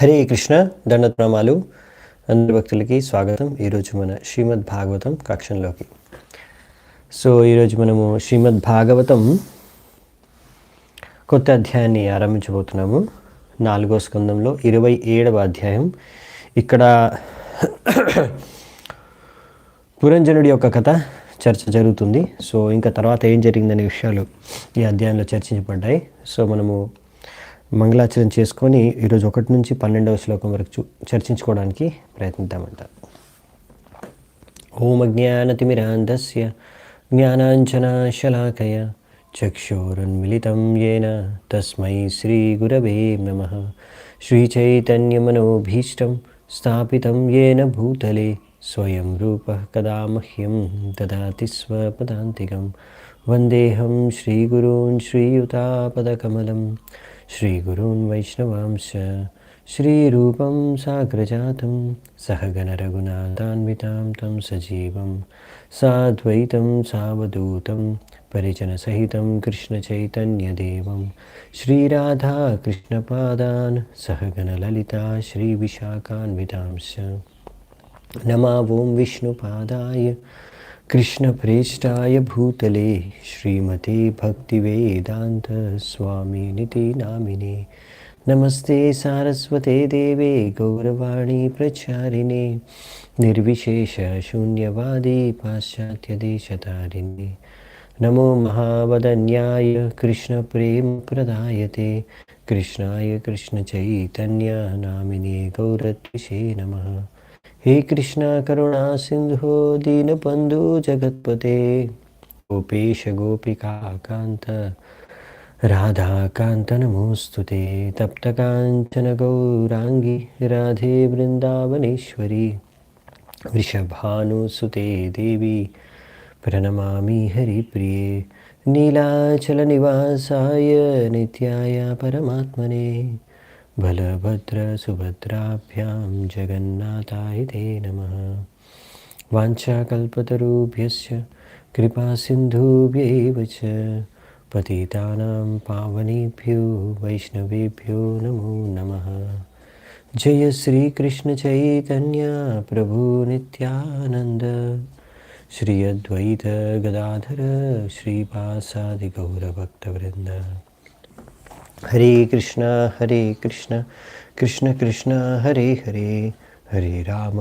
హరే కృష్ణ దండత్ ప్రణామాలు అందరి భక్తులకి స్వాగతం. ఈరోజు మన శ్రీమద్ భాగవతం కక్షంలోకి. ఈరోజు మనము శ్రీమద్ భాగవతం కొత్త అధ్యాయాన్ని ఆరంభించబోతున్నాము. 4వ స్కందంలో 27వ అధ్యాయం. ఇక్కడ పురంజనుడి యొక్క కథ చర్చ జరుగుతుంది. ఇంకా తర్వాత ఏం జరిగిందనే విషయాలు ఈ అధ్యాయంలో చర్చించబడ్డాయి. మనము మంగళాచరణ చేసుకొని ఈరోజు 1 నుంచి 12వ శ్లోకం వరకు చర్చించుకోవడానికి ప్రయత్నిద్దామంట. ఓం అజ్ఞానతిమిరాంధస్య జ్ఞానాంజనశలాకయ చక్షురున్మిళితం యేన తస్మై శ్రీగురవే నమః. శ్రీచైతన్యమనోభీష్టం స్థాపితం యేన భూతలే స్వయం రూపః కదా మహ్యం దదాతి స్వపదాంతికం. వందేహం శ్రీగురూన్ శ్రీయుతాపదకమలం శ్రీగురూన్ వైష్ణవాంశ శ్రీరూపం సాగ్రజాతం సహగణ రఘునాథాన్వితాం తం సజీవం సాద్వైతం సావధూతం పరిజనసహితం కృష్ణచైతన్యదేవం శ్రీరాధా కృష్ణపాదాన్ సహగణ లలితా శ్రీవిశాఖాన్వితాంశ. నమో ఓం విష్ణుపాదాయ కృష్ణప్రేష్టాయ భూతలే శ్రీమతే భక్తివేదాంత స్వామినితి నామినే. నమస్తే సారస్వతే దేవే గౌరవాణి ప్రచారిణే నిర్విశేష శూన్యవాది పాశ్చాత్యదేశతారిణే. నమో మహావదన్యాయ కృష్ణ ప్రేమ ప్రదాయతే కృష్ణాయ కృష్ణ చైతన్య నామినే గౌరత్విషే నమః. हे कृष्णा करुणा सिंधु दीनबंधु जगत्पते गोपेश गोपिकाकांत राधाकांत नमोस्तुते. तप्त कांचन गौरांगी राधे वृंदावनेश्वरी वृषभानुसुते देवी प्रणमामि हरिप्रिये. नीलाचल निवासाय नित्याय परमात्मने बलभद्र सुभद्राभ्यां जगन्नाथाय ते नमः. वाञ्छाकल्पतरुभ्यश्च कृपासिन्धुभ्यैव च पतितानां पावनेभ्यो वैष्णवेभ्यो नमो नमः. जय श्री कृष्ण चैतन्य प्रभु नित्यानंद श्री अद्वैत गदाधर श्रीवासादि गौरभक्तवृंद. हरे कृष्ण कृष्ण कृष्ण हरे हरे हरे राम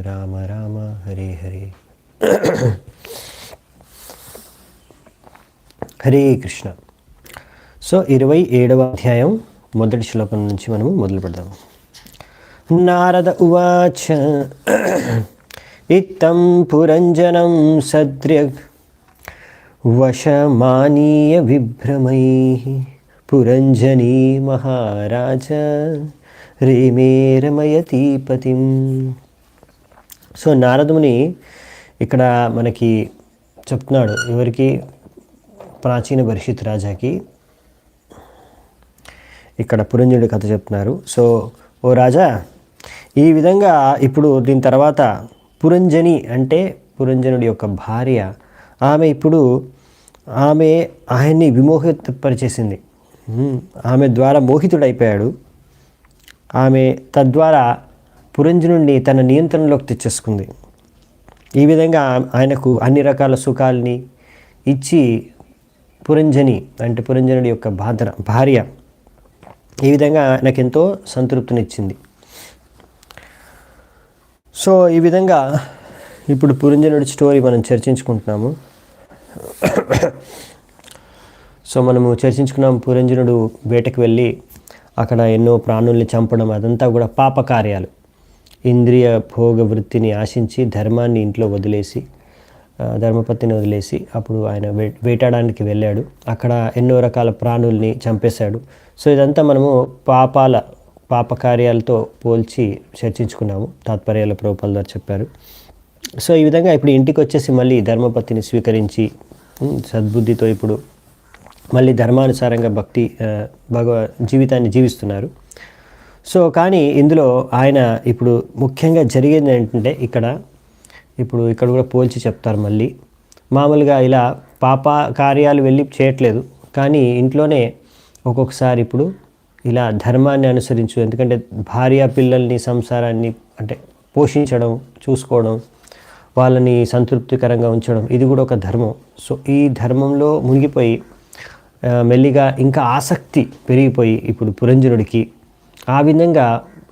राम राम हरे हरे. హరే కృష్ణ. 27వ అధ్యాయం మొదటి శ్లోకం నుంచి మనము మొదలు పెడదాము. నారద ఉవాచ ఇత్తం పురంజనం సద్ర్యగ్ వశమానీయ విభ్రమైః పురంజనీ మహారాజ రేమే రమయతి పతిం. నారదుని ఇక్కడ మనకి చెప్తున్నాడు. ఎవరికి? ప్రాచీన భరిషిత్ రాజాకి ఇక్కడ పురంజనుడి కథ చెప్తున్నారు. ఓ రాజా, ఈ విధంగా ఇప్పుడు దీని తర్వాత పురంజని అంటే పురంజనుడి యొక్క భార్య, ఆమె ఆయన్ని విమోహితపరిచేసింది. ఆమె ద్వారా మోహితుడైపోయాడు. ఆమె తద్వారా పురంజనుడిని తన నియంత్రణలోకి తెచ్చేసుకుంది. ఈ విధంగా ఆయనకు అన్ని రకాల సుఖాలని ఇచ్చి పురంజని అంటే పురంజనుడి యొక్క భార్య ఈ విధంగా ఆయనకెంతో సంతృప్తినిచ్చింది. ఈ విధంగా ఇప్పుడు పురంజనుడి స్టోరీ మనం చర్చించుకుంటున్నాము. మనము చర్చించుకున్నాం. పురంజనుడు వేటకు వెళ్ళి అక్కడ ఎన్నో ప్రాణుల్ని చంపడం, అదంతా కూడా పాపకార్యాలు. ఇంద్రియ భోగ వృత్తిని ఆశించి ధర్మాన్ని ఇంట్లో వదిలేసి, ధర్మపత్తిని వదిలేసి అప్పుడు ఆయన వేటాడడానికి వెళ్ళాడు. అక్కడ ఎన్నో రకాల ప్రాణుల్ని చంపేశాడు. ఇదంతా మనము పాపకార్యాలతో పోల్చి చర్చించుకున్నాము. తాత్పర్యాల ప్రభుపాదుల ద్వారా చెప్పారు. ఈ విధంగా ఇప్పుడు ఇంటికి వచ్చేసి మళ్ళీ ధర్మపత్తిని స్వీకరించి సద్బుద్ధితో ఇప్పుడు మళ్ళీ ధర్మానుసారంగా జీవితాన్ని జీవిస్తున్నారు. కానీ ఇందులో ఆయన ఇప్పుడు ముఖ్యంగా జరిగేది ఏంటంటే ఇక్కడ కూడా పోల్చి చెప్తారు. మళ్ళీ మామూలుగా ఇలా పాప కార్యాలు వెళ్ళి చేయట్లేదు, కానీ ఇంట్లోనే ఒక్కొక్కసారి ఇప్పుడు ఇలా ధర్మాన్ని అనుసరించు. ఎందుకంటే భార్య పిల్లల్ని సంసారాన్ని అంటే పోషించడం, చూసుకోవడం, వాళ్ళని సంతృప్తికరంగా ఉంచడం, ఇది కూడా ఒక ధర్మం. సో ఈ ధర్మంలో మునిగిపోయి మెల్లిగా ఇంకా ఆసక్తి పెరిగిపోయి ఇప్పుడు పురంజనుడికి ఆ విధంగా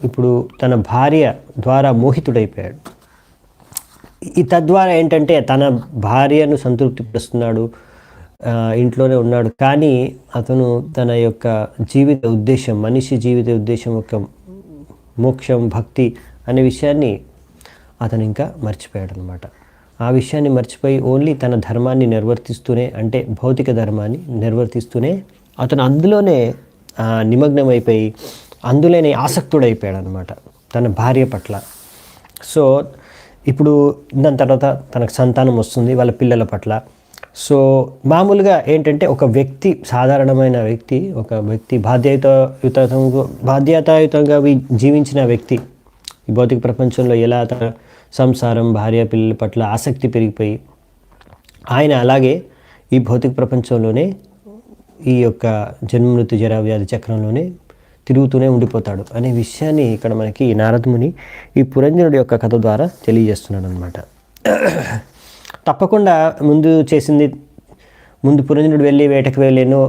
ఇప్పుడు తన భార్య ద్వారా మోహితుడైపోయాడు. ఈ తద్వారా ఏంటంటే తన భార్యను సంతృప్తిపరుస్తున్నాడు, ఇంట్లోనే ఉన్నాడు. కానీ అతను తన యొక్క జీవిత ఉద్దేశం, మనిషి జీవిత ఉద్దేశం యొక్క మోక్షం, భక్తి అనే విషయాన్ని అతను ఇంకా మర్చిపోయాడు అనమాట. ఆ విషయాన్ని మర్చిపోయి ఓన్లీ తన ధర్మాన్ని నిర్వర్తిస్తూనే, అంటే భౌతిక ధర్మాన్ని నిర్వర్తిస్తూనే అతను అందులోనే నిమగ్నమైపోయి అందులోనే ఆసక్తుడైపోయాడు అనమాట తన భార్య పట్ల. సో ఇప్పుడు దాని తర్వాత తనకు సంతానం వస్తుంది వాళ్ళ పిల్లల పట్ల. సో మామూలుగా ఏంటంటే ఒక వ్యక్తి, సాధారణమైన వ్యక్తి, ఒక వ్యక్తి బాధ్యతాయుతంగా జీవించిన వ్యక్తి ఈ భౌతిక ప్రపంచంలో ఎలా తన సంసారం, భార్య పిల్లల పట్ల ఆసక్తి పెరిగిపోయి ఆయన అలాగే ఈ భౌతిక ప్రపంచంలోనే ఈ యొక్క జన్మ మృత్యు జరా వ్యాధి చక్రంలోనే తిరుగుతూనే ఉండిపోతాడు అనే విషయాన్ని ఇక్కడ మనకి నారదముని ఈ పురంజనుడి యొక్క కథ ద్వారా తెలియజేస్తున్నాడు అనమాట. తప్పకుండా ముందు పురంజనుడు వెళ్ళి వేటకు వెళ్ళి ఎన్నో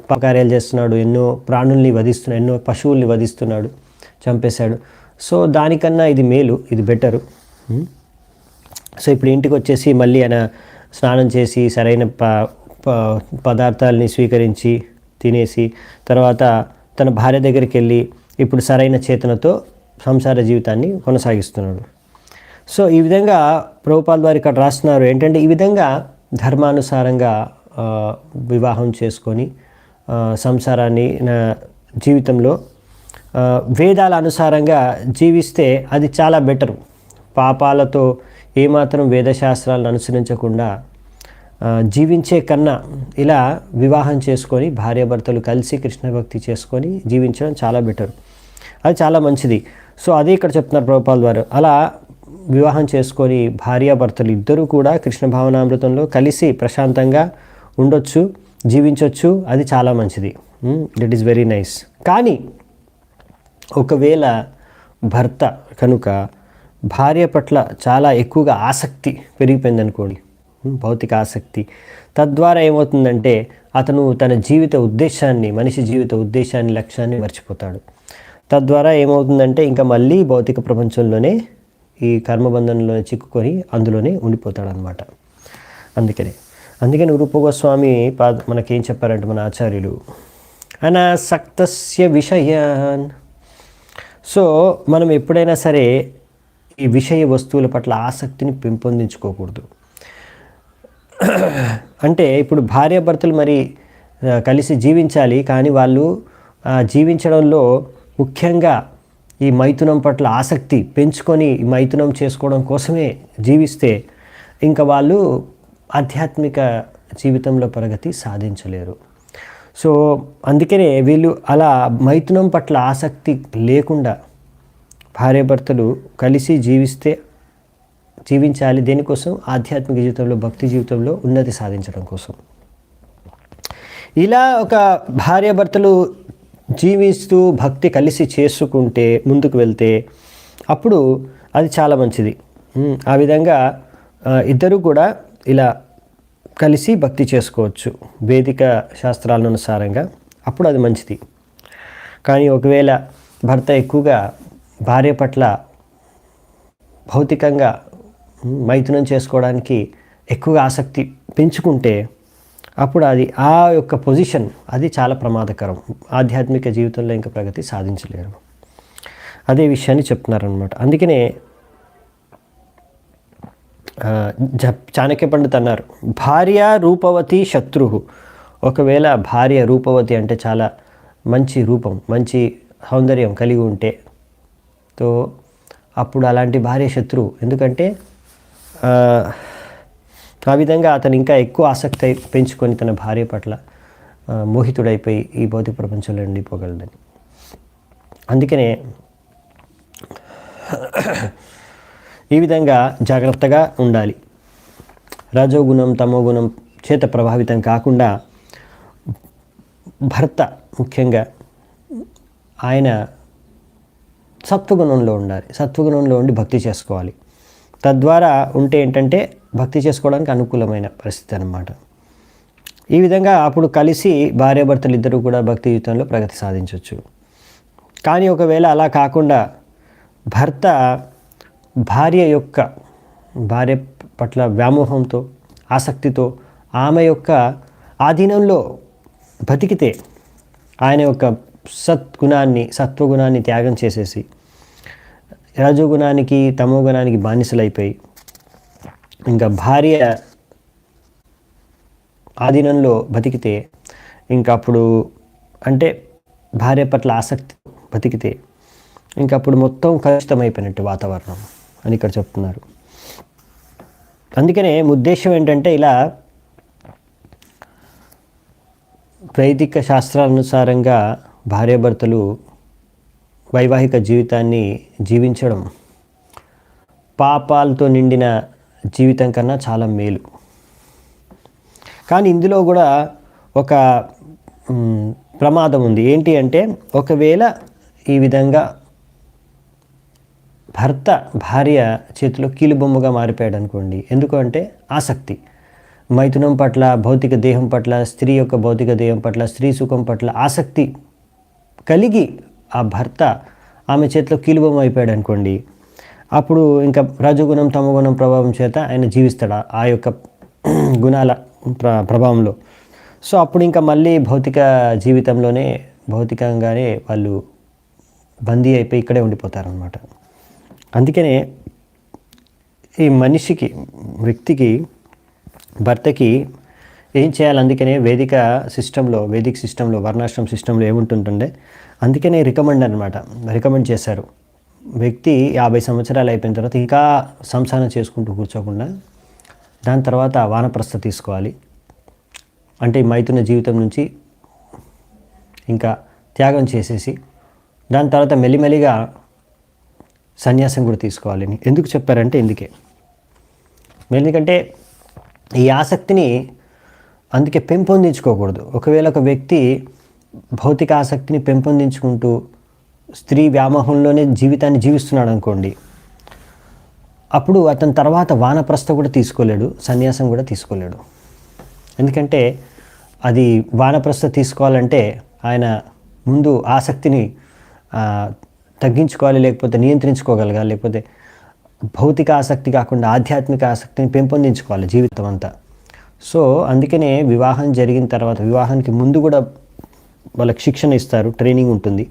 పాపకార్యాలు చేస్తున్నాడు, ఎన్నో ప్రాణుల్ని వధిస్తున్నాడు, ఎన్నో పశువుల్ని వధిస్తున్నాడు, చంపేశాడు. సో దానికన్నా ఇది మేలు, ఇది బెటరు. సో ఇప్పుడు ఇంటికి వచ్చేసి మళ్ళీ ఆయన స్నానం చేసి సరైన పదార్థాలని స్వీకరించి తినేసి తర్వాత తన భార్య దగ్గరికి వెళ్ళి ఇప్పుడు సరైన చేతనతో సంసార జీవితాన్ని కొనసాగిస్తున్నాడు. సో ఈ విధంగా ప్రభుపాల్ వారు ఇక్కడ రాస్తున్నారు ఏంటంటే ఈ విధంగా ధర్మానుసారంగా వివాహం చేసుకొని సంసారాన్ని జీవితంలో వేదాల అనుసారంగా జీవిస్తే అది చాలా బెటరు. పాపాలతో ఏమాత్రం వేదశాస్త్రాలను అనుసరించకుండా జీవించే కన్నా ఇలా వివాహం చేసుకొని భార్యాభర్తలు కలిసి కృష్ణ భక్తి చేసుకొని జీవించడం చాలా బెటర్, అది చాలా మంచిది. సో అదే ఇక్కడ చెప్తున్నారు ప్రభుపాల్ వారు. అలా వివాహం చేసుకొని భార్యాభర్తలు ఇద్దరూ కూడా కృష్ణ భావనామృతంలో కలిసి ప్రశాంతంగా ఉండొచ్చు, జీవించవచ్చు, అది చాలా మంచిది. That is very nice. కానీ ఒకవేళ భర్త కనుక భార్య పట్ల చాలా ఎక్కువగా ఆసక్తి పెరిగిపోయింది అనుకోండి, భౌతిక ఆసక్తి, తద్వారా ఏమవుతుందంటే అతను తన జీవిత ఉద్దేశాన్ని, మనిషి జీవిత ఉద్దేశాన్ని, లక్ష్యాన్ని మర్చిపోతాడు. తద్వారా ఏమవుతుందంటే ఇంకా మళ్ళీ భౌతిక ప్రపంచంలోనే ఈ కర్మబంధంలో చిక్కుకొని అందులోనే ఉండిపోతాడు అనమాట. అందుకని రూప గోస్వామి మనకేం చెప్పారంటే మన ఆచార్యులు, అనాసక్తస్య విషయాన్. సో మనం ఎప్పుడైనా సరే ఈ విషయ వస్తువుల పట్ల ఆసక్తిని పెంపొందించుకోకూడదు. అంటే ఇప్పుడు భార్యాభర్తలు మరి కలిసి జీవించాలి, కానీ వాళ్ళు జీవించడంలో ముఖ్యంగా ఈ మైథునం పట్ల ఆసక్తి పెంచుకొని ఈ మైథునం చేసుకోవడం కోసమే జీవిస్తే ఇంకా వాళ్ళు ఆధ్యాత్మిక జీవితంలో ప్రగతి సాధించలేరు. సో అందుకనే వీళ్ళు అలా మైథునం పట్ల ఆసక్తి లేకుండా భార్యాభర్తలు కలిసి జీవించాలి. దేనికోసం? ఆధ్యాత్మిక జీవితంలో, భక్తి జీవితంలో ఉన్నతి సాధించడం కోసం. ఇలా ఒక భార్యాభర్తలు జీవిస్తూ భక్తి కలిసి చేసుకుంటే, ముందుకు వెళ్తే అప్పుడు అది చాలా మంచిది. ఆ విధంగా ఇద్దరు కూడా ఇలా కలిసి భక్తి చేసుకోవచ్చు వేదిక శాస్త్రాల అనుసారంగా, అప్పుడు అది మంచిది. కానీ ఒకవేళ భర్త ఎక్కువగా భార్య పట్ల భౌతికంగా మైథునం చేసుకోవడానికి ఎక్కువగా ఆసక్తి పెంచుకుంటే అప్పుడు అది ఆ యొక్క పొజిషన్ అది చాలా ప్రమాదకరం. ఆధ్యాత్మిక జీవితంలో ఇంకా ప్రగతి సాధించలేరు. అదే విషయాన్ని చెప్తున్నారనమాట. అందుకనే చాణక్య పండిత్ అన్నారు, భార్య రూపవతి శత్రు. ఒకవేళ భార్య రూపవతి అంటే చాలా మంచి రూపం, మంచి సౌందర్యం కలిగి ఉంటే తో అప్పుడు అలాంటి భార్య శత్రువు. ఎందుకంటే ఆ విధంగా అతను ఇంకా ఎక్కువ ఆసక్తి పెంచుకొని తన భార్య పట్ల మోహితుడైపోయి ఈ భౌతిక ప్రపంచంలో ఉండిపోగలడని. అందుకనే ఈ విధంగా జాగ్రత్తగా ఉండాలి. రజోగుణం తమోగుణం చేత ప్రభావితం కాకుండా భర్త ముఖ్యంగా ఆయన సత్వగుణంలో ఉండాలి, సత్వగుణంలో ఉండి భక్తి చేసుకోవాలి. తద్వారా ఉంటే ఏంటంటే భక్తి చేసుకోవడానికి అనుకూలమైన పరిస్థితి అన్నమాట. ఈ విధంగా అప్పుడు కలిసి భార్యాభర్తలు ఇద్దరు కూడా భక్తి జీవితంలో ప్రగతి సాధించవచ్చు. కానీ ఒకవేళ అలా కాకుండా భర్త భార్య పట్ల వ్యామోహంతో, ఆసక్తితో, ఆమె యొక్క ఆధీనంలో బతికితే, ఆయన యొక్క సత్వగుణాన్ని త్యాగం చేసేసి రజోగుణానికి తమోగుణానికి బానిసలైపోయి ఇంకా భార్య ఆధీనంలో బతికితే, ఇంకా అప్పుడు అంటే భార్య పట్ల ఆసక్తి బతికితే ఇంకప్పుడు మొత్తం కలుషితమైపోయినట్టు వాతావరణం అని ఇక్కడ చెప్తున్నారు. అందుకనే ఉద్దేశం ఏంటంటే ఇలా వైదిక శాస్త్రానుసారంగా భార్యాభర్తలు వైవాహిక జీవితాన్ని జీవించడం పాపాలతో నిండిన జీవితం కన్నా చాలా మేలు. కానీ ఇందులో కూడా ఒక ప్రమాదం ఉంది. ఏంటి అంటే ఒకవేళ ఈ విధంగా భర్త భార్య చేతిలో కీలుబొమ్మగా మారిపోయాడు అనుకోండి. ఎందుకు అంటే ఆసక్తి, మైథునం పట్ల, భౌతిక దేహం పట్ల, స్త్రీ యొక్క భౌతిక దేహం పట్ల, స్త్రీ సుఖం పట్ల ఆసక్తి కలిగి ఆ భర్త ఆమె చేతిలో కీలుబొమ్మ అయిపోయాడు అనుకోండి. అప్పుడు ఇంకా రజోగుణం తమోగుణం ప్రభావం చేత ఆయన జీవిస్తాడు ఆ యొక్క గుణాల ప్రభావంలో. సో అప్పుడు ఇంకా మళ్ళీ భౌతిక జీవితంలోనే భౌతికంగానే వాళ్ళు బందీ అయిపోయి ఇక్కడే ఉండిపోతారనమాట. అందుకనే ఈ మనిషికి, వ్యక్తికి, భర్తకి ఏం చేయాలి? అందుకనే వేదిక్ సిస్టంలో వర్ణాశ్రమ సిస్టంలో ఏముంటుంటుండే, అందుకనే రికమెండ్ చేశారు. వ్యక్తి 50 సంవత్సరాలు అయిపోయిన తర్వాత ఇంకా సంసారం చేసుకుంటూ కూర్చోకుండా దాని తర్వాత వానప్రస్థ తీసుకోవాలి. అంటే మైథున జీవితం నుంచి ఇంకా త్యాగం చేసేసి దాని తర్వాత మెల్లిమెల్లిగా సన్యాసం కూడా తీసుకోవాలని ఎందుకు చెప్పారంటే ఎందుకే. ఎందుకంటే ఈ ఆసక్తిని అందుకే పెంపొందించుకోకూడదు. ఒకవేళ ఒక వ్యక్తి భౌతిక ఆసక్తిని పెంపొందించుకుంటూ స్త్రీ వ్యామోహంలోనే జీవితాన్ని జీవిస్తున్నాడు అనుకోండి, అప్పుడు అతని తర్వాత వానప్రస్థ కూడా తీసుకోలేడు, సన్యాసం కూడా తీసుకోలేడు. ఎందుకంటే అది వానప్రస్థ తీసుకోవాలంటే ఆయన ముందు ఆసక్తిని తగ్గించుకోవాలి, లేకపోతే నియంత్రించుకోగలగాలి, లేకపోతే భౌతిక ఆసక్తి కాకుండా ఆధ్యాత్మిక ఆసక్తిని పెంపొందించుకోవాలి జీవితం అంతా. సో అందుకనే వివాహం జరిగిన తర్వాత, వివాహానికి ముందు కూడా వాళ్ళకి శిక్షణ ఇస్తారు, ట్రైనింగ్ ఉంటుంది.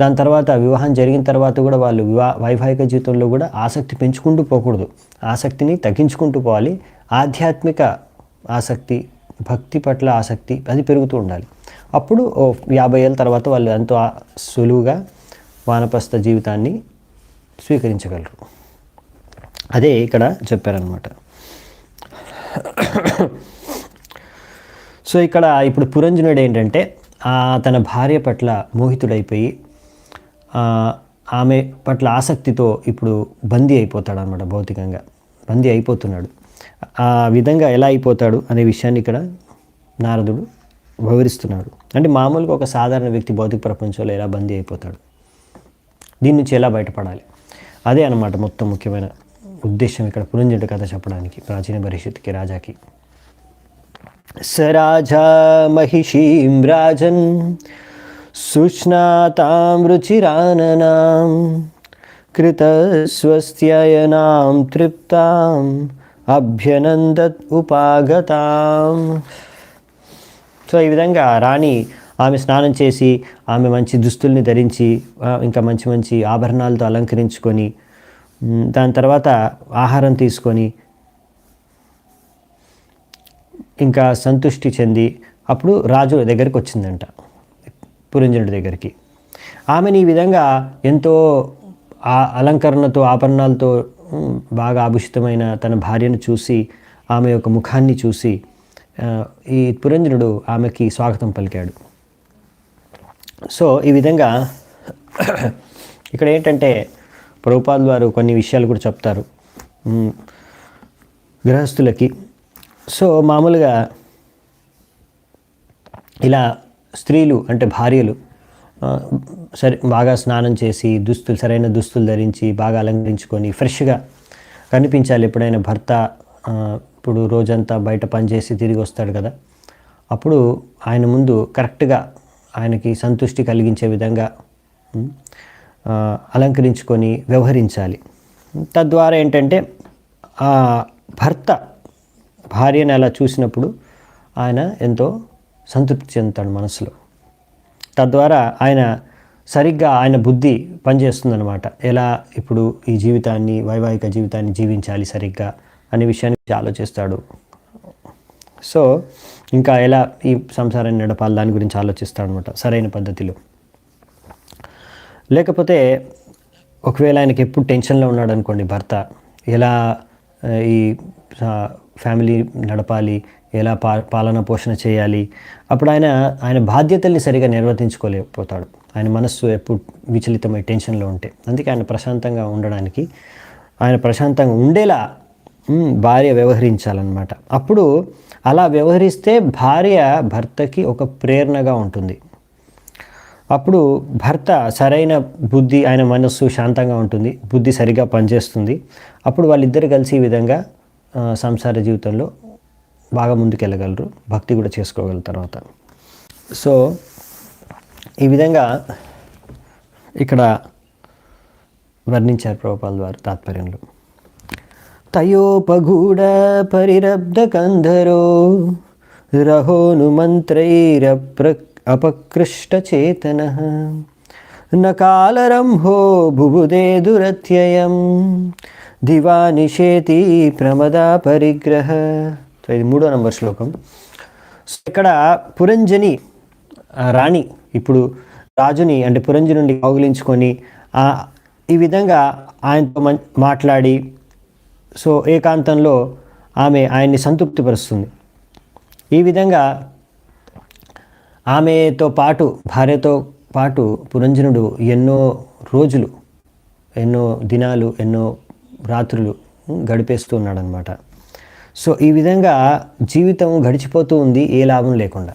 దాని తర్వాత వివాహం జరిగిన తర్వాత కూడా వాళ్ళు వైవాహిక జీవితంలో కూడా ఆసక్తి పెంచుకుంటూ పోకూడదు, ఆసక్తిని తగ్గించుకుంటూ పోవాలి. ఆధ్యాత్మిక ఆసక్తి, భక్తి పట్ల ఆసక్తి అది పెరుగుతూ ఉండాలి. అప్పుడు 50 ఏళ్ళ తర్వాత వాళ్ళు ఎంతో సులువుగా వానప్రస్థ జీవితాన్ని స్వీకరించగలరు. అదే ఇక్కడ చెప్పారనమాట. సో ఇక్కడ ఇప్పుడు పురంజనుడు ఏంటంటే తన భార్య పట్ల మోహితుడైపోయి ఆమె పట్ల ఆసక్తితో ఇప్పుడు బందీ అయిపోతాడు అనమాట, భౌతికంగా బందీ అయిపోతున్నాడు. ఆ విధంగా ఎలా అయిపోతాడు అనే విషయాన్ని ఇక్కడ నారదుడు వివరిస్తున్నాడు. అంటే మామూలుగా ఒక సాధారణ వ్యక్తి భౌతిక ప్రపంచంలో ఎలా బందీ అయిపోతాడు, దీని నుంచి ఎలా బయటపడాలి, అదే అన్నమాట మొత్తం ముఖ్యమైన ఉద్దేశం ఇక్కడ పురంజనుడి కథ చెప్పడానికి ప్రాచీన భవిష్యత్తుకి రాజాకి. స రాజా మహిషీం రాజన్ సుష్ణాతాం రుచిరాననాం కృతస్వస్త్యయనాం తృప్తాం అభ్యనందత్ ఉపాగతాం. సో ఈ విధంగా రాణి ఆమె స్నానం చేసి ఆమె మంచి దుస్తుల్ని ధరించి ఇంకా మంచి మంచి ఆభరణాలతో అలంకరించుకొని దాని తర్వాత ఆహారం తీసుకొని ఇంకా సంతృష్టి చెంది అప్పుడు రాజు దగ్గరికి వచ్చిందంట, పురంజనుడి దగ్గరికి. ఆమెని ఈ విధంగా ఎంతో అలంకరణతో ఆభరణాలతో బాగా ఆభూషితమైన తన భార్యను చూసి, ఆమె యొక్క ముఖాన్ని చూసి ఈ పురంజనుడు ఆమెకి స్వాగతం పలికాడు. సో ఈ విధంగా ఇక్కడ ఏంటంటే ప్రభుపాదుల వారు కొన్ని విషయాలు కూడా చెప్తారు గృహస్థులకి. సో మామూలుగా ఇలా స్త్రీలు అంటే భార్యలు సరే బాగా స్నానం చేసి సరైన దుస్తులు ధరించి బాగా అలంకరించుకొని ఫ్రెష్గా కనిపించాలి. ఎప్పుడైనా భర్త ఇప్పుడు రోజంతా బయట పనిచేసి తిరిగి వస్తాడు కదా, అప్పుడు ఆయన ముందు కరెక్ట్గా ఆయనకి సంతృష్టి కలిగించే విధంగా అలంకరించుకొని వ్యవహరించాలి. తద్వారా ఏంటంటే భర్త భార్యని అలా చూసినప్పుడు ఆయన ఎంతో సంతృప్తి చెందుతాడు మనసులో. తద్వారా ఆయన బుద్ధి పనిచేస్తుందన్నమాట. ఎలా ఇప్పుడు ఈ జీవితాన్ని, వైవాహిక జీవితాన్ని జీవించాలి సరిగ్గా అనే విషయాన్ని ఆలోచిస్తాడు. సో ఇంకా ఎలా ఈ సంసారాన్ని నడపాలి దాని గురించి ఆలోచిస్తాడు అనమాట సరైన పద్ధతిలో. లేకపోతే ఒకవేళ ఆయనకి ఎప్పుడు టెన్షన్లో ఉన్నాడు అనుకోండి భర్త, ఎలా ఈ ఫ్యామిలీ నడపాలి, ఎలా పాలన పోషణ చేయాలి, అప్పుడు ఆయన బాధ్యతల్ని సరిగా నిర్వర్తించుకోలేకపోతాడు. ఆయన మనస్సు ఎప్పుడు విచలితమై టెన్షన్లో ఉంటే. అందుకే ఆయన ప్రశాంతంగా ఉండడానికి, ఆయన ప్రశాంతంగా ఉండేలా భార్య వ్యవహరించాలన్నమాట. అప్పుడు అలా వ్యవహరిస్తే భార్య భర్తకి ఒక ప్రేరణగా ఉంటుంది. అప్పుడు భర్త సరైన బుద్ధి, ఆయన మనస్సు శాంతంగా ఉంటుంది, బుద్ధి సరిగా పనిచేస్తుంది. అప్పుడు వాళ్ళిద్దరు కలిసి ఈ విధంగా సంసార జీవితంలో బాగా ముందుకెళ్ళగలరు, భక్తి కూడా చేసుకోగలరు తర్వాత. సో ఈ విధంగా ఇక్కడ వర్ణించారు ప్రభుపాదుల వారు తాత్పర్యంలో. తయోపగూఢ పరిరబ్ధ కంధరో రహోను అపకృష్ట చేతన నకాలరంహో బుబుదే దురత్యయం దివానిషేతి ప్రమదా పరిగ్రహ. సో ఇది 3వ నంబర్ శ్లోకం. ఇక్కడ పురంజని రాణి ఇప్పుడు రాజుని అంటే పురంజనుడిని కౌగిలించుకొని ఈ విధంగా ఆయనతో మాట్లాడి, సో ఏకాంతంలో ఆయన్ని సంతృప్తిపరుస్తుంది. ఈ విధంగా ఆమెతో పాటు, భార్యతో పాటు పురంజనుడు ఎన్నో రోజులు, ఎన్నో దినాలు, ఎన్నో రాత్రులు గడిపేస్తూ ఉన్నాడనమాట. సో ఈ విధంగా జీవితం గడిచిపోతూ ఉంది, ఏ లాభం లేకుండా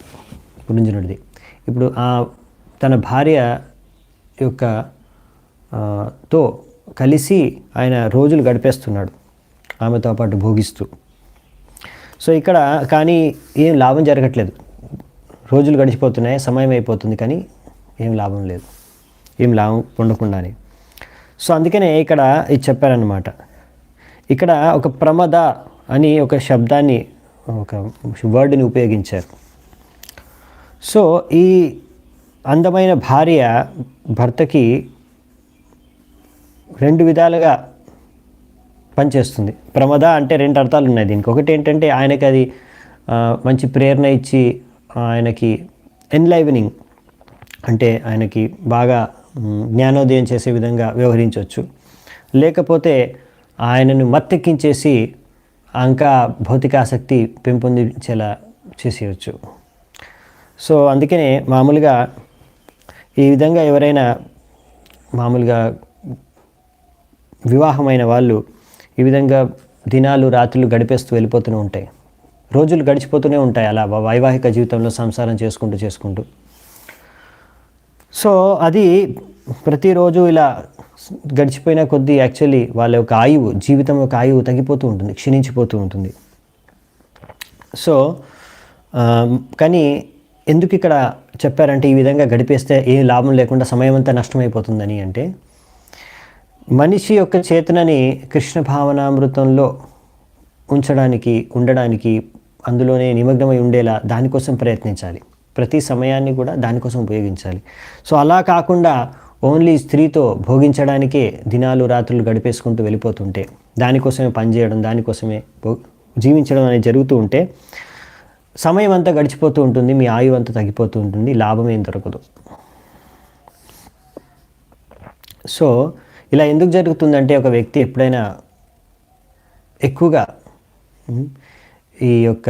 పురంజనుడిది. ఇప్పుడు తన భార్య యొక్క తో కలిసి ఆయన రోజులు గడిపేస్తున్నాడు, ఆమెతో పాటు భోగిస్తూ. సో ఇక్కడ కానీ ఏం లాభం జరగట్లేదు, రోజులు గడిచిపోతున్నాయి, సమయం అయిపోతుంది, కానీ ఏం లాభం లేదు, ఏం లాభం పొందకుండానే. సో అందుకనే ఇక్కడ ఇది చెప్పారన్నమాట. ఇక్కడ ఒక ప్రమద అని ఒక శబ్దాన్ని, ఒక వర్డ్ని ఉపయోగించారు. సో ఈ అందమైన భార్య భర్తకి 2 విధాలుగా పనిచేస్తుంది. ప్రమద అంటే 2 అర్థాలు ఉన్నాయి దీనికి. ఒకటి ఏంటంటే ఆయనకి అది మంచి ప్రేరణ ఇచ్చి ఆయనకి ఎన్లైవనింగ్, అంటే ఆయనకి బాగా జ్ఞానోదయం చేసే విధంగా వ్యవహరించవచ్చు. లేకపోతే ఆయనను మత్తెక్కించేసి ఇంకా భౌతిక ఆసక్తి పెంపొందించేలా చేసేయచ్చు. సో అందుకనే మామూలుగా ఈ విధంగా ఎవరైనా మామూలుగా వివాహమైన వాళ్ళు ఈ విధంగా దినాలు రాత్రులు గడిపేస్తూ వెళ్ళిపోతూనే ఉంటాయి, రోజులు గడిచిపోతూనే ఉంటాయి అలా వైవాహిక జీవితంలో సంసారం చేసుకుంటూ. సో అది ప్రతిరోజు ఇలా గడిచిపోయిన కొద్దీ యాక్చువల్లీ వాళ్ళ యొక్క ఆయువు, జీవితం యొక్క ఆయువు తగ్గిపోతూ ఉంటుంది, క్షీణించిపోతూ ఉంటుంది. సో కానీ ఎందుకు ఇక్కడ చెప్పారంటే ఈ విధంగా గడిపేస్తే ఏం లాభం లేకుండా సమయం అంతా నష్టమైపోతుందని, అంటే మనిషి యొక్క చేతనని కృష్ణ భావనామృతంలో ఉండడానికి అందులోనే నిమగ్నమై ఉండేలా దానికోసం ప్రయత్నించాలి. ప్రతి సమయాన్ని కూడా దానికోసం ఉపయోగించాలి. సో అలా కాకుండా ఓన్లీ స్త్రీతో భోగించడానికే దినాలు రాత్రులు గడిపేసుకుంటూ వెళ్ళిపోతుంటే, దానికోసమే పనిచేయడం, దానికోసమే జీవించడం అనేది జరుగుతూ ఉంటే సమయం అంతా గడిచిపోతూ ఉంటుంది, మీ ఆయువు అంతా తగ్గిపోతూ ఉంటుంది, లాభం ఏం దొరకదు. సో ఇలా ఎందుకు జరుగుతుందంటే ఒక వ్యక్తి ఎప్పుడైనా ఎక్కువగా ఈ యొక్క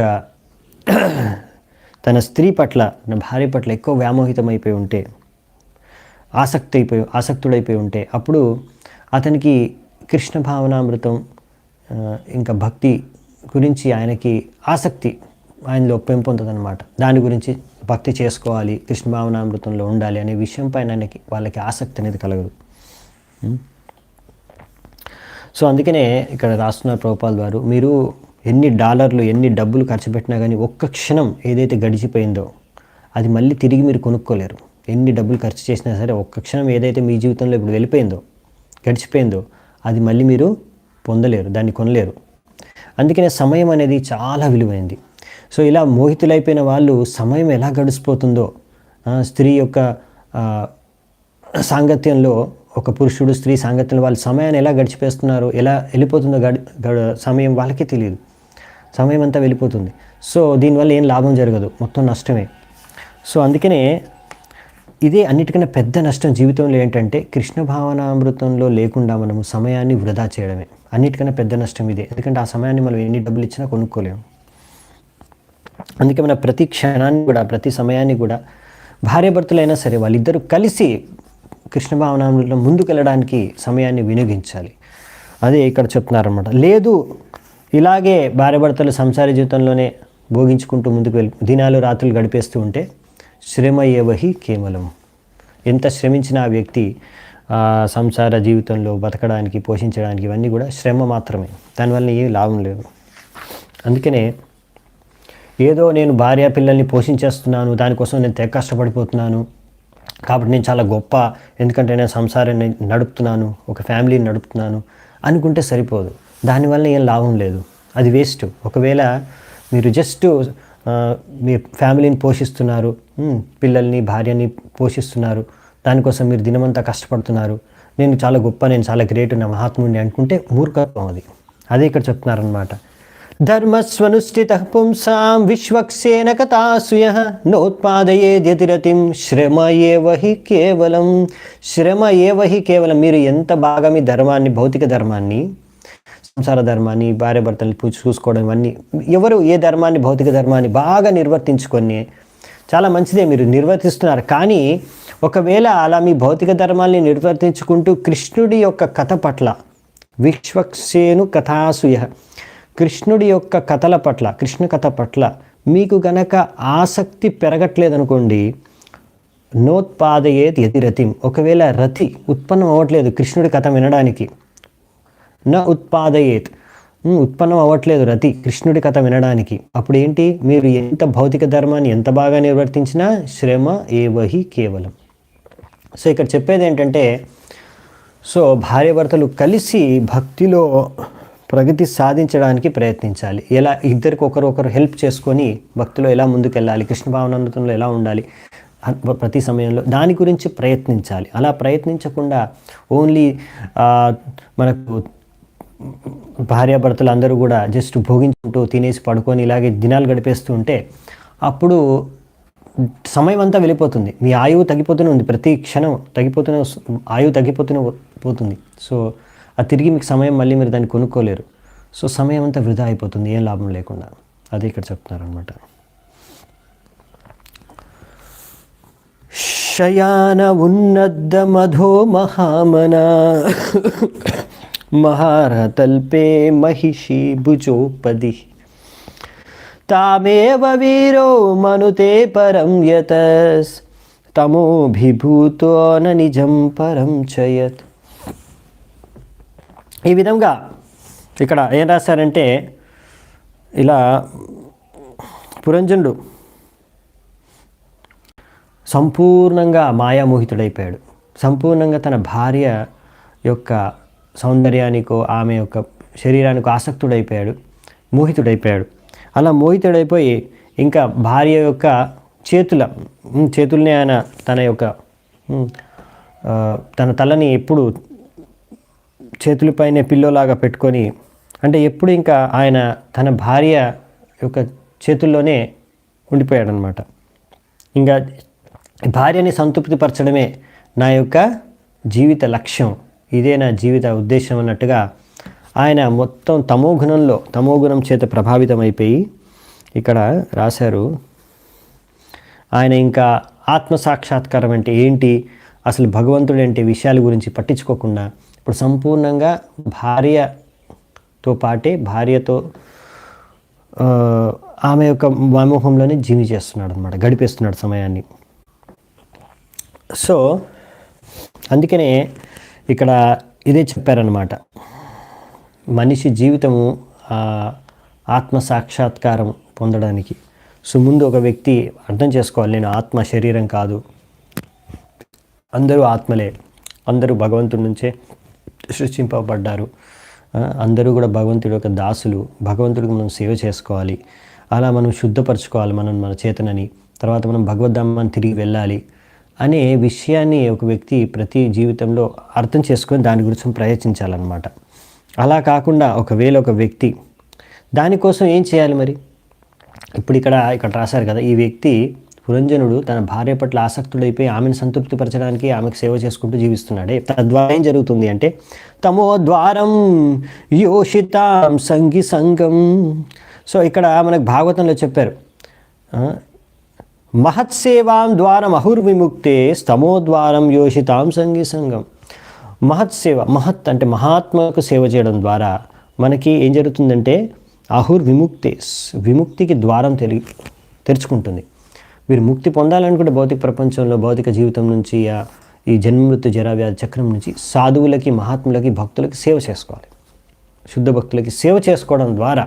తన స్త్రీ పట్ల, తన భార్య పట్ల ఎక్కువ వ్యామోహితమైపోయి ఉంటే, ఆసక్తుడైపోయి ఉంటే, అప్పుడు అతనికి కృష్ణ భావనామృతం ఇంకా భక్తి గురించి ఆయనకి ఆసక్తి ఆయనలో పెంపొందదనమాట. దాని గురించి భక్తి చేసుకోవాలి, కృష్ణ భావనామృతంలో ఉండాలి అనే విషయం పైన వాళ్ళకి ఆసక్తి అనేది కలగదు. సో అందుకనే ఇక్కడ రాస్తున్నారు ప్రభుపాల్ వారు, మీరు ఎన్ని డాలర్లు ఎన్ని డబ్బులు ఖర్చు పెట్టినా కానీ ఒక్క క్షణం ఏదైతే గడిచిపోయిందో అది మళ్ళీ తిరిగి మీరు కొనుక్కోలేరు. ఎన్ని డబ్బులు ఖర్చు చేసినా సరే ఒక్క క్షణం ఏదైతే మీ జీవితంలో ఇప్పుడు వెళ్ళిపోయిందో గడిచిపోయిందో అది మళ్ళీ మీరు పొందలేరు, దాన్ని కొనలేరు. అందుకనే సమయం అనేది చాలా విలువైంది. సో ఇలా మోహితులైపోయిన వాళ్ళు సమయం ఎలా గడిచిపోతుందో, స్త్రీ యొక్క సాంగత్యంలో ఒక పురుషుడు స్త్రీ సాంగత్యంలో వాళ్ళ సమయాన్ని ఎలా గడిచిపేస్తున్నారో, ఎలా వెళ్ళిపోతుందో సమయం వాళ్ళకే తెలియదు. సమయం అంతా వెళ్ళిపోతుంది. సో దీనివల్ల ఏం లాభం జరగదు, మొత్తం నష్టమే. సో అందుకనే ఇదే అన్నిటికన్నా పెద్ద నష్టం జీవితంలో ఏంటంటే కృష్ణ భావనామృతంలో లేకుండా మనము సమయాన్ని వృధా చేయడమే. అన్నిటికన్నా పెద్ద నష్టం ఇదే. ఎందుకంటే ఆ సమయాన్ని మనం ఎన్ని డబ్బులు ఇచ్చినా కొనుక్కోలేము. అందుకే మన ప్రతి క్షణాన్ని కూడా ప్రతి సమయాన్ని కూడా భార్యాభర్తలైనా సరే వాళ్ళిద్దరూ కలిసి కృష్ణ భావనామృతంలో ముందుకెళ్ళడానికి సమయాన్ని వినియోగించాలి. అదే ఇక్కడ చెప్తున్నారన్నమాట. లేదు ఇలాగే భార్యాభర్తలు సంసార జీవితంలోనే భోగించుకుంటూ ముందుకు దినాలు రాత్రులు గడిపేస్తూ ఉంటే శ్రమ ఏవహి కేవలం, ఎంత శ్రమించిన ఆ వ్యక్తి సంసార జీవితంలో బతకడానికి పోషించడానికి ఇవన్నీ కూడా శ్రమ మాత్రమే, దానివల్ల ఏం లాభం లేదు. అందుకనే ఏదో నేను భార్య పిల్లల్ని పోషించేస్తున్నాను, దానికోసం నేను తెగ కష్టపడిపోతున్నాను కాబట్టి నేను చాలా గొప్ప, ఎందుకంటే నేను సంసారాన్ని నడుపుతున్నాను, ఒక ఫ్యామిలీని నడుపుతున్నాను అనుకుంటే సరిపోదు. దానివల్ల ఏం లాభం లేదు, అది వేస్ట్. ఒకవేళ మీరు జస్ట్ మీ ఫ్యామిలీని పోషిస్తున్నారు, పిల్లల్ని భార్యని పోషిస్తున్నారు, దానికోసం మీరు దినమంతా కష్టపడుతున్నారు, నేను చాలా గొప్ప, నేను చాలా గ్రేట్, నా మహాత్ముడిని అనుకుంటే మూర్ఖత్వం అది. అదే ఇక్కడ చెప్తున్నారనమాట. ధర్మస్వనుష్ఠిత పుంసాం విశ్వక్సేన కథాసుయ నోత్పాదయేద్యతిరతిం శ్రమ ఏవహి కేవలం. శ్రమ ఏవహి కేవలం. మీరు ఎంత బాగా మీ ధర్మాన్ని, భౌతిక ధర్మాన్ని, సంసార ధర్మాన్ని, భార్యాభర్తల్ని చూసుకోవడం, ఇవన్నీ ఎవరు ఏ ధర్మాన్ని, భౌతిక ధర్మాన్ని బాగా నిర్వర్తించుకొని చాలా మంచిదే మీరు నిర్వర్తిస్తున్నారు. కానీ ఒకవేళ అలా మీ భౌతిక ధర్మాల్ని నిర్వర్తించుకుంటూ కృష్ణుడి యొక్క కథ పట్ల, విశ్వక్సేను కథాసుయ, కృష్ణుడి యొక్క కథల పట్ల, కృష్ణ కథ పట్ల మీకు గనక ఆసక్తి పెరగట్లేదనుకోండి, నోత్పాదయేత్ యతిరతిం, ఒకవేళ రతి ఉత్పన్నం అవ్వట్లేదు కృష్ణుడి కథ వినడానికి, ఉత్పాదయేత్ ఉత్పన్నం అవ్వట్లేదు రతి కృష్ణుడి కథ వినడానికి, అప్పుడు ఏంటి, మీరు ఎంత భౌతిక ధర్మాన్ని ఎంత బాగా నిర్వర్తించినా శ్రమ ఏవహి కేవలం. సో ఇక్కడ చెప్పేది ఏంటంటే, సో భార్యాభర్తలు కలిసి భక్తిలో ప్రగతి సాధించడానికి ప్రయత్నించాలి. ఎలా ఇద్దరికి ఒకరు హెల్ప్ చేసుకొని భక్తిలో ఎలా ముందుకెళ్ళాలి, కృష్ణ భావనామృతంలో ఎలా ఉండాలి ప్రతి సమయంలో, దాని గురించి ప్రయత్నించాలి. అలా ప్రయత్నించకుండా ఓన్లీ మనకు భార్యాభర్తలు అందరూ కూడా జస్ట్ భోగించుకుంటూ తినేసి పడుకొని ఇలాగే దినాలు గడిపేస్తూ ఉంటే అప్పుడు సమయం అంతా వెళ్ళిపోతుంది, మీ ఆయువు తగ్గిపోతూనే ఉంది, ప్రతి క్షణం ఆయువు తగ్గిపోతూనే పోతుంది. సో అది తిరిగి మీకు సమయం మళ్ళీ మీరు దాన్ని కొనుక్కోలేరు. సో సమయం అంతా వృధా అయిపోతుంది, ఏం లాభం లేకుండా. అదే ఇక్కడ చెప్తున్నారనమాట. శయాన ఉన్నద్ద మధో మహామనా మహారతల్పే మహిషి భుజోపది తామేవ వీరో మనుతే పరం యతస్ తమోభిభూతో న నిజం పరం చయత్. ఈ విధంగా ఇక్కడ ఏం రాశారంటే, ఇలా పురంజనుడు సంపూర్ణంగా మాయామోహితుడైపోయాడు, సంపూర్ణంగా తన భార్య యొక్క సౌందర్యానికో ఆమె యొక్క శరీరానికో ఆసక్తుడైపోయాడు, మోహితుడైపోయాడు. అలా మోహితుడైపోయి ఇంకా భార్య యొక్క చేతుల్ని ఆయన తన తలని ఎప్పుడు చేతులపైనే పిల్లోలాగా పెట్టుకొని, అంటే ఎప్పుడు ఇంకా ఆయన తన భార్య యొక్క చేతుల్లోనే ఉండిపోయాడనమాట. ఇంకా భార్యని సంతృప్తిపరచడమే నా యొక్క జీవిత లక్ష్యం, ఇదే నా జీవిత ఉద్దేశం అన్నట్టుగా ఆయన మొత్తం తమోగుణం చేత ప్రభావితమైపోయి ఇక్కడ రాశారు. ఆయన ఇంకా ఆత్మసాక్షాత్కారం అంటే ఏంటి, అసలు భగవంతుడు అంటే విషయాల గురించి పట్టించుకోకుండా ఇప్పుడు సంపూర్ణంగా భార్యతో పాటే భార్యతో ఆమె యొక్క వ్యామోహంలోనే జీవించేస్తున్నాడు అనమాట, గడిపేస్తున్నాడు సమయాన్ని. సో అందుకనే ఇక్కడ ఇదే చెప్పారనమాట, మనిషి జీవితము ఆత్మ సాక్షాత్కారం పొందడానికి. సో ముందు ఒక వ్యక్తి అర్థం చేసుకోవాలి, నేను ఆత్మ శరీరం కాదు, అందరూ ఆత్మలే, అందరూ భగవంతుడి నుంచే సృష్టింపబడ్డారు, అందరూ కూడా భగవంతుడి యొక్క దాసులు, భగవంతుడికి మనం సేవ చేసుకోవాలి, అలా మనం శుద్ధపరచుకోవాలి మన చేతనని, తర్వాత మనం భగవద్ధామాన్ని తిరిగి వెళ్ళాలి అనే విషయాన్ని ఒక వ్యక్తి ప్రతి జీవితంలో అర్థం చేసుకొని దాని గురించి ప్రయత్నించాలన్నమాట. అలా కాకుండా ఒకవేళ ఒక వ్యక్తి దానికోసం ఏం చేయాలి మరి? ఇప్పుడు ఇక్కడ రాశారు కదా, ఈ వ్యక్తి పురంజనుడు తన భార్య పట్ల ఆసక్తుడైపోయి ఆమెను సంతృప్తిపరచడానికి ఆమెకు సేవ చేసుకుంటూ జీవిస్తున్నాడే. తద్వారా ఏం జరుగుతుంది అంటే, తమో ద్వారం యోషితాం సంగి సంగం. సో ఇక్కడ మనకు భాగవతంలో చెప్పారు, మహత్సేవాం ద్వారం అహుర్విముక్తే స్తమోద్వారం యోషితాం సంగి సంగం. మహత్సేవ, మహత్ అంటే మహాత్మకు సేవ చేయడం ద్వారా మనకి ఏం జరుగుతుందంటే అహుర్విముక్తే, విముక్తికి ద్వారం తెరుచుకుంటుంది. మీరు ముక్తి పొందాలనుకుంటే భౌతిక ప్రపంచంలో, భౌతిక జీవితం నుంచి, ఈ జన్మమృత్యు జరావ్యాధి చక్రం నుంచి సాధువులకి, మహాత్ములకి, భక్తులకి సేవ చేసుకోవాలి. శుద్ధ భక్తులకి సేవ చేసుకోవడం ద్వారా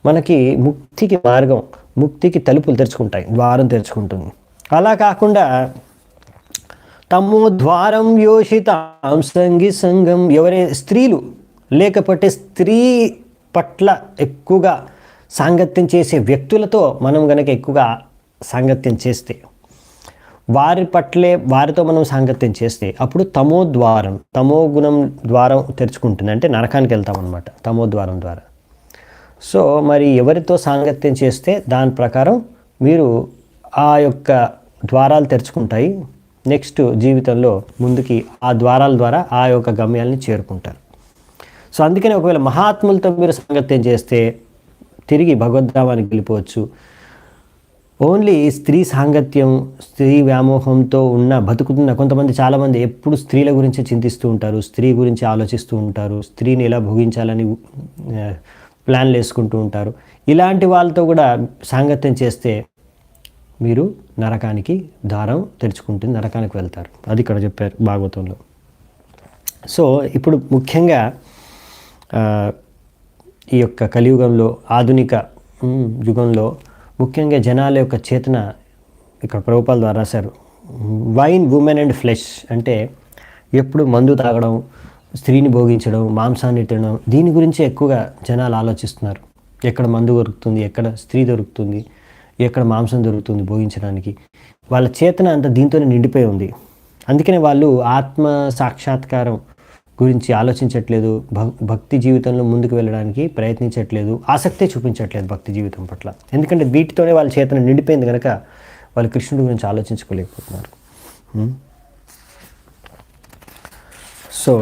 మనకి ముక్తికి మార్గం, ముక్తికి తలుపులు తెరుచుకుంటాయి, ద్వారం తెరుచుకుంటుంది. అలా కాకుండా తమో ద్వారం యోషితాం సంగి సంగం, స్త్రీలు లేకపోతే స్త్రీ పట్ల ఎక్కువగా సాంగత్యం చేసే వ్యక్తులతో మనం కనుక ఎక్కువగా సాంగత్యం చేస్తే, వారితో మనం సాంగత్యం చేస్తే అప్పుడు తమో గుణం ద్వారం తెరుచుకుంటుంది, అంటే నరకానికి వెళ్తాం అనమాట తమో ద్వారం ద్వారా. సో మరి ఎవరితో సాంగత్యం చేస్తే దాని ప్రకారం మీరు ఆ యొక్క ద్వారాలు తెరుచుకుంటాయి, నెక్స్ట్ జీవితంలో ముందుకి ఆ ద్వారాల ద్వారా ఆ యొక్క గమ్యాలని చేరుకుంటారు. సో అందుకని ఒకవేళ మహాత్ములతో మీరు సాంగత్యం చేస్తే తిరిగి భగవద్ధామానికి వెళ్ళిపోవచ్చు. ఓన్లీ స్త్రీ సాంగత్యం, స్త్రీ వ్యామోహంతో బతుకుతున్న కొంతమంది, చాలామంది ఎప్పుడు స్త్రీల గురించి చింతిస్తూ ఉంటారు, స్త్రీ గురించి ఆలోచిస్తూ ఉంటారు, స్త్రీని ఎలా భోగించాలని ప్లాన్లు వేసుకుంటూ ఉంటారు. ఇలాంటి వాళ్ళతో కూడా సాంగత్యం చేస్తే మీరు నరకానికి దారం తెరుచుకుంటుంది, నరకానికి వెళ్తారు. అది ఇక్కడ చెప్పారు భాగవతంలో. సో ఇప్పుడు ముఖ్యంగా ఈ యొక్క కలియుగంలో, ఆధునిక యుగంలో ముఖ్యంగా జనాల యొక్క చేతన ఇక్కడ ప్రభుపాల ద్వారా రాశారు. వైన్, ఉమెన్ అండ్ ఫ్లెష్ అంటే ఎప్పుడు మందు తాగడం, స్త్రీని భోగించడం, మాంసాన్ని తినడం, దీని గురించి ఎక్కువగా జనాలు ఆలోచిస్తున్నారు. ఎక్కడ మందు దొరుకుతుంది, ఎక్కడ స్త్రీ దొరుకుతుంది, ఎక్కడ మాంసం దొరుకుతుంది భోగించడానికి, వాళ్ళ చేతన అంతా దీంతోనే నిండిపోయి ఉంది. అందుకనే వాళ్ళు ఆత్మ సాక్షాత్కారం గురించి ఆలోచించట్లేదు, భక్తి జీవితంలో ముందుకు వెళ్ళడానికి ప్రయత్నించట్లేదు, ఆసక్తే చూపించట్లేదు భక్తి జీవితం పట్ల. ఎందుకంటే వీటితోనే వాళ్ళ చేతన నిండిపోయింది కనుక వాళ్ళు కృష్ణుడి గురించి ఆలోచించుకోలేకపోతున్నారు. సో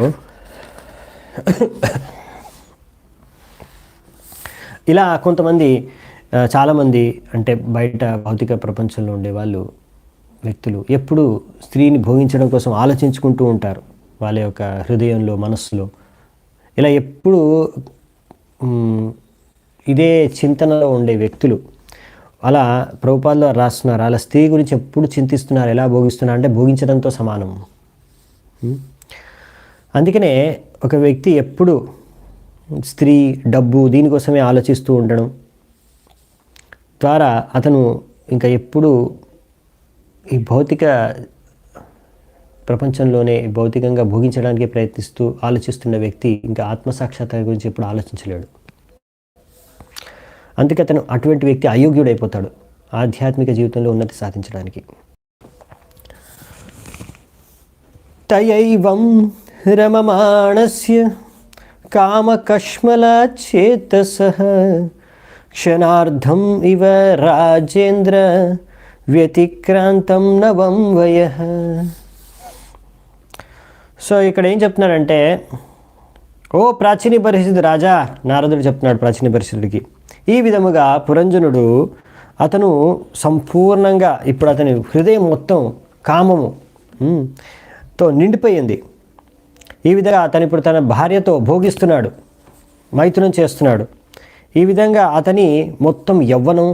ఇలా కొంతమంది, చాలామంది అంటే బయట భౌతిక ప్రపంచంలో ఉండే వ్యక్తులు ఎప్పుడు స్త్రీని భోగించడం కోసం ఆలోచించుకుంటూ ఉంటారు. వాళ్ళ యొక్క హృదయంలో, మనస్సులో ఇలా ఎప్పుడు ఇదే చింతనలో ఉండే వ్యక్తులు అలా ప్రభుపాదులు రాస్తున్నారు. అలా స్త్రీ గురించి ఎప్పుడు చింతిస్తున్నారు, ఎలా భోగిస్తున్నారు అంటే భోగించడంతో సమానం. అందుకనే ఒక వ్యక్తి ఎప్పుడు స్త్రీ, డబ్బు, దీనికోసమే ఆలోచిస్తూ ఉండడం ద్వారా అతను ఇంకా ఎప్పుడు ఈ భౌతిక ప్రపంచంలోనే భౌతికంగా భోగించడానికి ప్రయత్నిస్తూ ఆలోచిస్తున్న వ్యక్తి ఇంకా ఆత్మసాక్షాత్కారం గురించి ఎప్పుడు ఆలోచించలేడు. అందుకే అతను అటువంటి వ్యక్తి అయోగ్యుడైపోతాడు ఆధ్యాత్మిక జీవితంలో ఉన్నతి సాధించడానికి. తయైవం రమమాణస్య కామకష్మలాచేతసః క్షణార్ధం ఇవ రాజేంద్ర వ్యతిక్రాంతం నవం వయః. సో ఇక్కడ ఏం చెప్తున్నాడంటే, ఓ ప్రాచీన పరిస్థితి రాజా, నారదుడు చెప్తున్నాడు ప్రాచీన పరిస్థితుడికి, ఈ విధముగా పురంజనుడు అతను సంపూర్ణంగా ఇప్పుడు అతని హృదయం మొత్తం కామము తో నిండిపోయింది. ఈ విధంగా అతను ఇప్పుడు తన భార్యతో భోగిస్తున్నాడు, మైథునం చేస్తున్నాడు. ఈ విధంగా అతని మొత్తం యవ్వనం,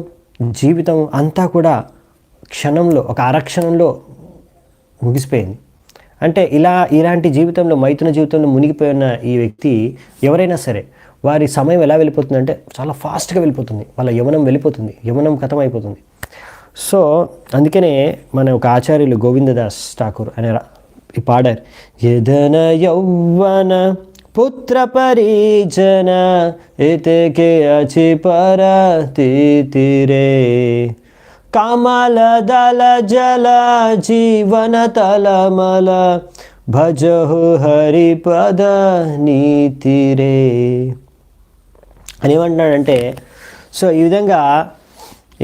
జీవితం అంతా కూడా క్షణంలో, ఒక అరక్షణంలో ముగిసిపోయింది. అంటే ఇలాంటి జీవితంలో, మైథున జీవితంలో మునిగిపోయిన ఈ వ్యక్తి ఎవరైనా సరే వారి సమయం ఎలా వెళ్ళిపోతుందంటే చాలా ఫాస్ట్గా వెళ్ళిపోతుంది. వాళ్ళ యవ్వనం వెళ్ళిపోతుంది, యవ్వనం ఖతం అయిపోతుంది. సో అందుకనే మన ఒక ఆచార్యులు గోవిందదాస్ ఠాకూర్ అనే ఈ పాడారు, యదన యౌవన పుత్ర పరిజన ఎతకే అచి పరతిరే కమల దళ జల జీవన తలమల భజహు హరిపద నీతిరే అని ఏమంటున్నాడంటే, సో ఈ విధంగా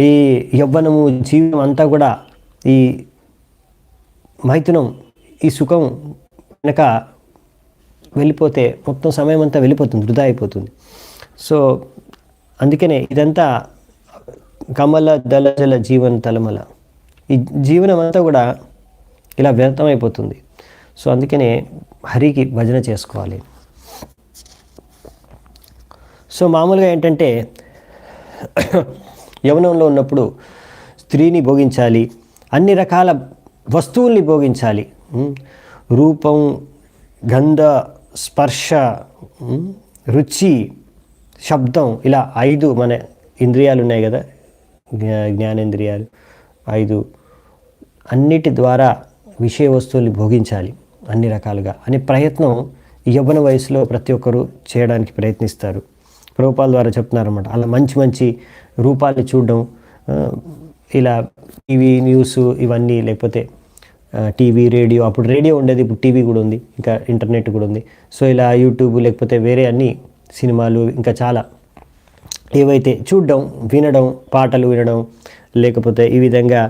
ఈ యవ్వనము, జీవితం అంతా కూడా ఈ మైథునం, ఈ సుఖం వెనక వెళ్ళిపోతే మొత్తం సమయం అంతా వెళ్ళిపోతుంది, వృధా అయిపోతుంది. సో అందుకనే ఇదంతా కమల దళజల జీవన తలమల, ఈ జీవనం అంతా కూడా ఇలా వ్యర్థమైపోతుంది. సో అందుకనే హరికి భజన చేసుకోవాలి. సో మామూలుగా ఏంటంటే యవ్వనంలో ఉన్నప్పుడు స్త్రీని భోగించాలి, అన్ని రకాల వస్తువుల్ని భోగించాలి. రూపం, గంధ, స్పర్శ, రుచి, శబ్దం, ఇలా 5 మన ఇంద్రియాలు ఉన్నాయి కదా, జ్ఞానేంద్రియాలు 5, అన్నిటి ద్వారా విషయ వస్తువుల్ని భోగించాలి అన్ని రకాలుగా అనే ప్రయత్నం యవ్వన వయసులో ప్రతి ఒక్కరూ చేయడానికి ప్రయత్నిస్తారు. ప్రభుపాల ద్వారా చెప్తున్నారన్నమాట. అలా మంచి మంచి రూపాన్ని చూడడం, ఇలా టీవీ న్యూస్ ఇవన్నీ, లేకపోతే టీవీ, రేడియో, అప్పుడు రేడియో ఉండేది, ఇప్పుడు టీవీ కూడా ఉంది, ఇంకా ఇంటర్నెట్ కూడా ఉంది. సో ఇలా యూట్యూబ్, లేకపోతే వేరే అన్ని సినిమాలు, ఇంకా చాలా ఏవైతే చూడడం, వినడం, పాటలు వినడం, లేకపోతే ఈ విధంగా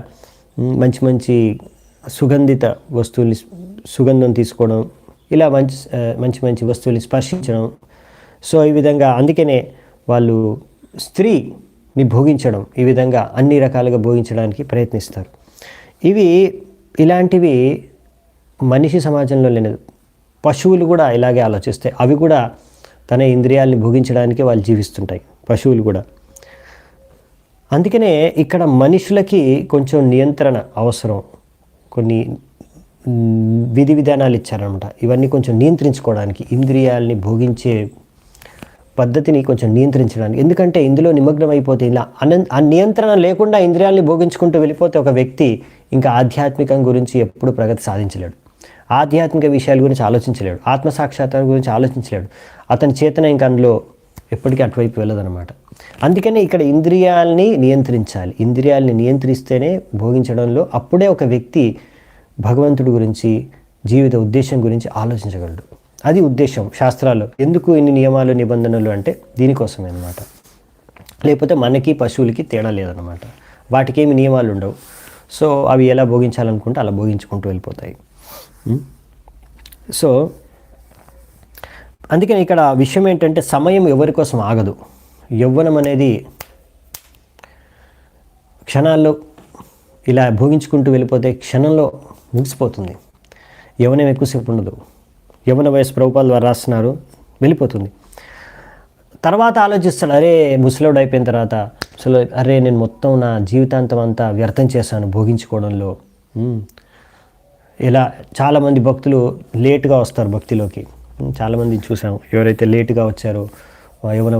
మంచి మంచి సుగంధిత వస్తువుల్ని సుగంధం తీసుకోవడం, ఇలా మంచి మంచి వస్తువుల్ని స్పర్శించడం. సో ఈ విధంగా అందుకనే వాళ్ళు స్త్రీని భోగించడం, ఈ విధంగా అన్ని రకాలుగా భోగించడానికి ప్రయత్నిస్తారు. ఇలాంటివి మనిషి సమాజంలో లేనిది. పశువులు కూడా ఇలాగే ఆలోచిస్తాయి. అవి కూడా తన ఇంద్రియాలని భోగించడానికి వాళ్ళు జీవిస్తుంటాయి, పశువులు కూడా. అందుకనే ఇక్కడ మనుషులకి కొంచెం నియంత్రణ అవసరం. కొన్ని విధి విధానాలు ఇచ్చారనమాట. ఇవన్నీ కొంచెం నియంత్రించుకోవడానికి, ఇంద్రియాలని భోగించే పద్ధతిని కొంచెం నియంత్రించడానికి. ఎందుకంటే ఇందులో నిమగ్నం అయిపోతే, ఇలా ఆ నియంత్రణ లేకుండా ఇంద్రియాలని భోగించుకుంటూ వెళ్ళిపోతే ఒక వ్యక్తి ఇంకా ఆధ్యాత్మికం గురించి ఎప్పుడు ప్రగతి సాధించలేడు, ఆధ్యాత్మిక విషయాల గురించి ఆలోచించలేడు, ఆత్మసాక్షాత్కారం గురించి ఆలోచించలేడు. అతని చేతన ఇంకా అందులో ఎప్పటికీ అటువైపు వెళ్ళదనమాట. అందుకనే ఇక్కడ ఇంద్రియాలని నియంత్రించాలి. ఇంద్రియాలని నియంత్రిస్తేనే భోగించడంలో అప్పుడే ఒక వ్యక్తి భగవంతుడి గురించి, జీవిత ఉద్దేశం గురించి ఆలోచించగలడు. అది ఉద్దేశం శాస్త్రాల్లో. ఎందుకు ఇన్ని నియమాలు, నిబంధనలు అంటే దీనికోసమే అన్నమాట. లేకపోతే మనకి పశువులకి తేడా లేదన్నమాట. వాటికి ఏమి నియమాలు ఉండవు. సో అవి ఎలా భోగించాలనుకుంటే అలా భోగించుకుంటూ వెళ్ళిపోతాయి. సో అందుకని ఇక్కడ విషయం ఏంటంటే, సమయం ఎవరి కోసం ఆగదు. యవ్వనం అనేది క్షణాల్లో ఇలా భోగించుకుంటూ వెళ్ళిపోతే క్షణంలో ముగిసిపోతుంది. యవ్వనం ఎక్కువసేపు ఉండదు. యవ్వన వయసు ప్రభుపాల ద్వారా రాస్తున్నారు, వెళ్ళిపోతుంది. తర్వాత ఆలోచిస్తాడు, అరే ముసలోడు అయిపోయిన తర్వాత అసలు అరే నేను మొత్తం నా జీవితాంతం అంతా వ్యర్థం చేశాను భోగించుకోవడంలో. ఇలా చాలామంది భక్తులు లేటుగా వస్తారు భక్తిలోకి. చాలామంది చూసాం, ఎవరైతే లేటుగా వచ్చారో, యవ్వన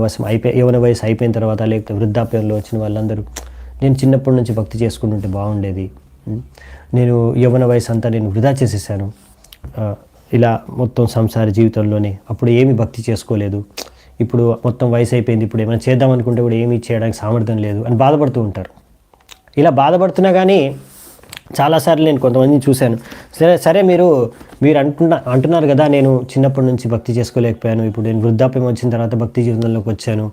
వయసు అయిపోయిన తర్వాత, లేకపోతే వృద్ధాప్యంలో వచ్చిన వాళ్ళందరూ నేను చిన్నప్పటి నుంచి భక్తి చేసుకుంటుంటే బాగుండేది, నేను యవ్వన వయసు అంతా నేను వృధా చేసేసాను, ఇలా మొత్తం సంసార జీవితంలోనే అప్పుడు ఏమీ భక్తి చేసుకోలేదు, ఇప్పుడు మొత్తం వయసు అయిపోయింది, ఇప్పుడు ఏమైనా చేద్దాం అనుకుంటే కూడా ఏమీ చేయడానికి సామర్థ్యం లేదు అని బాధపడుతూ ఉంటారు. ఇలా బాధపడుతున్నా కానీ చాలాసార్లు నేను కొంతమందిని చూశాను. సరే మీరు అంటున్నారు కదా, నేను చిన్నప్పటి నుంచి భక్తి చేసుకోలేకపోయాను, ఇప్పుడు నేను వృద్ధాప్యం వచ్చిన తర్వాత భక్తి జీవితంలోకి వచ్చాను,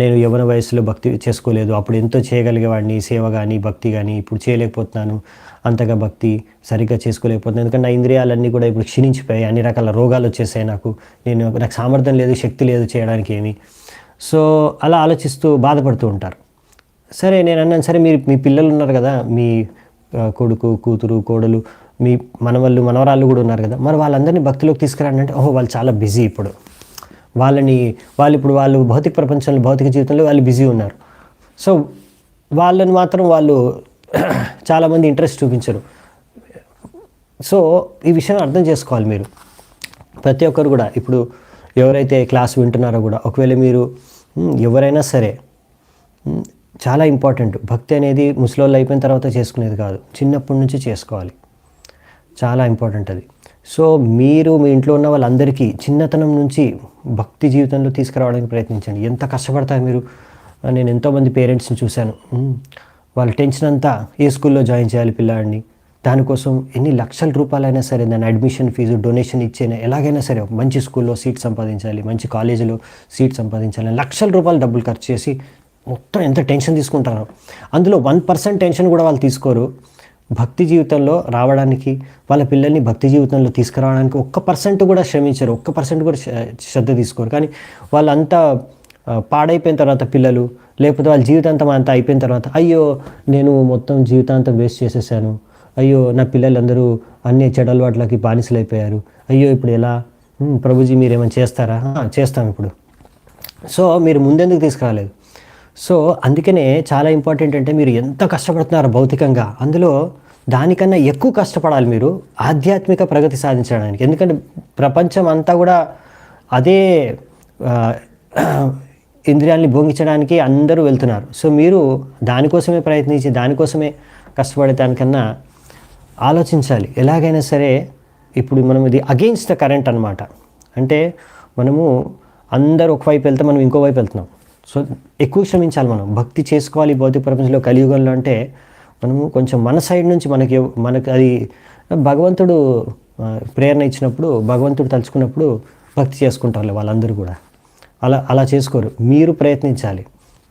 నేను యవ్వన వయసులో భక్తి చేసుకోలేదు, అప్పుడు ఎంతో చేయగలిగేవాడిని, సేవ కానీ భక్తి కానీ, ఇప్పుడు చేయలేకపోతున్నాను, అంతగా భక్తి సరిగ్గా చేసుకోలేకపోతున్నాను, ఎందుకంటే నా ఇంద్రియాలన్నీ కూడా ఇప్పుడు క్షీణించిపోయాయి, అన్ని రకాల రోగాలు వచ్చేసాయి, నాకు సామర్థ్యం లేదు, శక్తి లేదు చేయడానికి ఏమి. సో అలా ఆలోచిస్తూ బాధపడుతూ ఉంటారు. సరే నేను అన్నాను, సరే మీ పిల్లలు ఉన్నారు కదా, మీ కొడుకు, కూతురు, కోడలు, మీ మనవరాళ్ళు కూడా ఉన్నారు కదా, మరి వాళ్ళందరినీ భక్తిలోకి తీసుకురండి అంటే, ఓహో వాళ్ళు చాలా బిజీ ఇప్పుడు, వాళ్ళు భౌతిక ప్రపంచంలో, భౌతిక జీవితంలో వాళ్ళు బిజీ ఉన్నారు. సో వాళ్ళని మాత్రం వాళ్ళు చాలామంది ఇంట్రెస్ట్ చూపించరు. సో ఈ విషయం అర్థం చేసుకోవాలి మీరు. ప్రతి ఒక్కరు కూడా ఇప్పుడు ఎవరైతే క్లాస్ వింటున్నారో కూడా, ఒకవేళ మీరు ఎవరైనా సరే, చాలా ఇంపార్టెంట్. భక్తి అనేది ముసలోళ్ళు అయిపోయిన తర్వాత చేసుకునేది కాదు, చిన్నప్పటి నుంచి చేసుకోవాలి. చాలా ఇంపార్టెంట్ అది. సో మీరు మీ ఇంట్లో ఉన్న వాళ్ళందరికీ చిన్నతనం నుంచి భక్తి జీవితంలో తీసుకురావడానికి ప్రయత్నించండి. ఎంత కష్టపడతారు మీరు. నేను ఎంతోమంది పేరెంట్స్ని చూశాను. వాళ్ళ టెన్షన్ అంతా ఏ స్కూల్లో జాయిన్ చేయాలి పిల్లాడిని, దానికోసం ఎన్ని లక్షల రూపాయలైనా సరే, దాని అడ్మిషన్ ఫీజు, డొనేషన్ ఇచ్చేనా, ఎలాగైనా సరే మంచి స్కూల్లో సీట్ సంపాదించాలి, మంచి కాలేజీలో సీట్ సంపాదించాలి, లక్షల రూపాయలు డబ్బులు ఖర్చు చేసి మొత్తం ఎంత టెన్షన్ తీసుకుంటారో. అందులో 1% టెన్షన్ కూడా వాళ్ళు తీసుకోరు. భక్తి జీవితంలో రావడానికి, వాళ్ళ పిల్లల్ని భక్తి జీవితంలో తీసుకురావడానికి 1% కూడా శ్రమించరు, 1% కూడా శ్రద్ధ తీసుకోరు. కానీ వాళ్ళంతా పాడైపోయిన తర్వాత పిల్లలు, లేకపోతే వాళ్ళ జీవితాంతం అంతా అయిపోయిన తర్వాత, అయ్యో నేను మొత్తం జీవితాంతం వేస్ట్ చేసేసాను, అయ్యో నా పిల్లలందరూ అన్ని చెడలవాట్లకి బానిసలైపోయారు, అయ్యో ఇప్పుడు ఎలా, ప్రభుజీ మీరేమైనా చేస్తారా? చేస్తాం ఇప్పుడు. సో మీరు ముందెందుకు తీసుకురాలేదు? సో అందుకనే చాలా ఇంపార్టెంట్ అంటే మీరు ఎంత కష్టపడుతున్నారో భౌతికంగా, అందులో దానికన్నా ఎక్కువ కష్టపడాలి మీరు ఆధ్యాత్మిక ప్రగతి సాధించడానికి. ఎందుకంటే ప్రపంచం అంతా కూడా అదే ఇంద్రియాల్ని భోగించడానికి అందరూ వెళ్తున్నారు. సో మీరు దానికోసమే ప్రయత్నించి, దానికోసమే కష్టపడే దానికన్నా ఆలోచించాలి. ఎలాగైనా సరే ఇప్పుడు మనం ఇది అగెయిన్స్ట్ ద కరెంట్ అనమాట. అంటే మనము అందరూ ఒకవైపు వెళ్తే మనం ఇంకోవైపు వెళ్తున్నాం. సో ఎక్కువ శ్రమించాలి మనం, భక్తి చేసుకోవాలి భౌతిక ప్రపంచంలో, కలియుగంలో. అంటే మనము కొంచెం మన సైడ్ నుంచి మనకు అది భగవంతుడు ప్రేరణ ఇచ్చినప్పుడు, భగవంతుడు తలుచుకున్నప్పుడు భక్తి చేసుకుంటారు వాళ్ళందరూ కూడా. అలా చేసుకోరు. మీరు ప్రయత్నించాలి,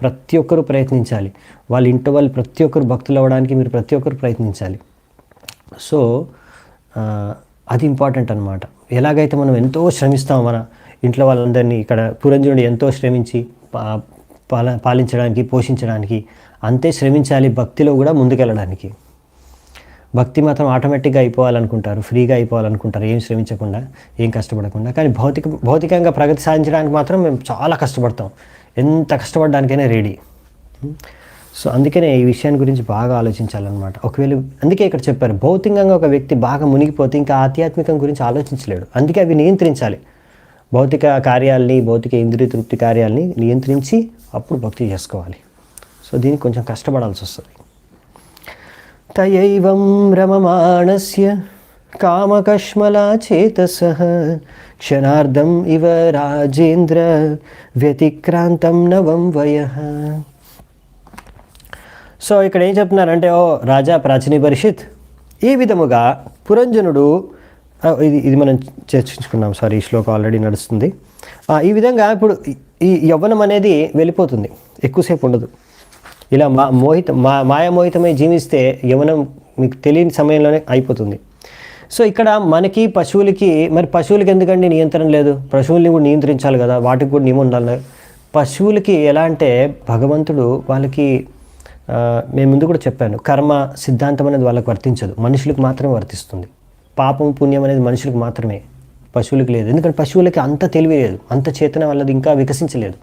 ప్రతి ఒక్కరూ ప్రయత్నించాలి. వాళ్ళ ఇంటి వాళ్ళు ప్రతి ఒక్కరు భక్తులు అవ్వడానికి మీరు ప్రతి ఒక్కరు ప్రయత్నించాలి. సో అది ఇంపార్టెంట్ అనమాట. ఎలాగైతే మనం ఎంతో శ్రమిస్తాం మన ఇంట్లో వాళ్ళందరినీ, ఇక్కడ పురంజనుడు ఎంతో శ్రమించి పాలించడానికి, పోషించడానికి, అంతే శ్రమించాలి భక్తిలో కూడా ముందుకెళ్ళడానికి. భక్తి మాత్రం ఆటోమేటిక్గా అయిపోవాలనుకుంటారు, ఫ్రీగా అయిపోవాలనుకుంటారు, ఏం శ్రమించకుండా, ఏం కష్టపడకుండా. కానీ భౌతికంగా ప్రగతి సాధించడానికి మాత్రం మేము చాలా కష్టపడతాం, ఎంత కష్టపడడానికైనా రెడీ. సో అందుకనే ఈ విషయాన్ని గురించి బాగా ఆలోచించాలన్నమాట. ఒకవేళ అందుకే ఇక్కడ చెప్పారు, భౌతికంగా ఒక వ్యక్తి బాగా మునిగిపోతే ఇంకా ఆధ్యాత్మికం గురించి ఆలోచించలేడు. అందుకే అవి నియంత్రించాలి. భౌతిక కార్యాలని, భౌతిక ఇంద్రియ తృప్తి కార్యాలని నియంత్రించి అప్పుడు భక్తి చేసుకోవాలి. సో దీనికి కొంచెం కష్టపడాల్సి వస్తుంది. తయైవం రమమాణస్య కామకష్మలా చేతసః క్షణార్ధం ఇవ రాజేంద్ర వ్యతిక్రాంతం నవం వయః. సో ఇక్కడ ఏం చెప్తున్నారంటే, ఓ రాజా ప్రాచీన పరిషత్, ఈ విధముగా పురంజనుడు, ఇది మనం చర్చించుకున్నాం, సారీ ఈ శ్లోకం ఆల్రెడీ నడుస్తుంది. ఈ విధంగా ఇప్పుడు ఈ యవ్వనం అనేది వెళ్ళిపోతుంది, ఎక్కువసేపు ఉండదు. ఇలా మాయామోహితమై జీవిస్తే యవ్వనం మీకు తెలియని సమయంలోనే అయిపోతుంది. సో ఇక్కడ మనకి పశువులకి, మరి పశువులకి ఎందుకండి నియంత్రణ లేదు? పశువుల్ని కూడా నియంత్రించాలి కదా, వాటికి కూడా నియమం ఉండాలి. పశువులకి ఎలా అంటే భగవంతుడు వాళ్ళకి, నేను ముందు కూడా చెప్పాను, కర్మ సిద్ధాంతం అనేది వాళ్ళకి వర్తించదు, మనుషులకు మాత్రమే వర్తిస్తుంది. పాపం పుణ్యం అనేది మనుషులకు మాత్రమే, పశువులకు లేదు. ఎందుకంటే పశువులకి అంత తెలివి లేదు, అంత చేతన వాళ్ళది ఇంకా వికసించలేదు,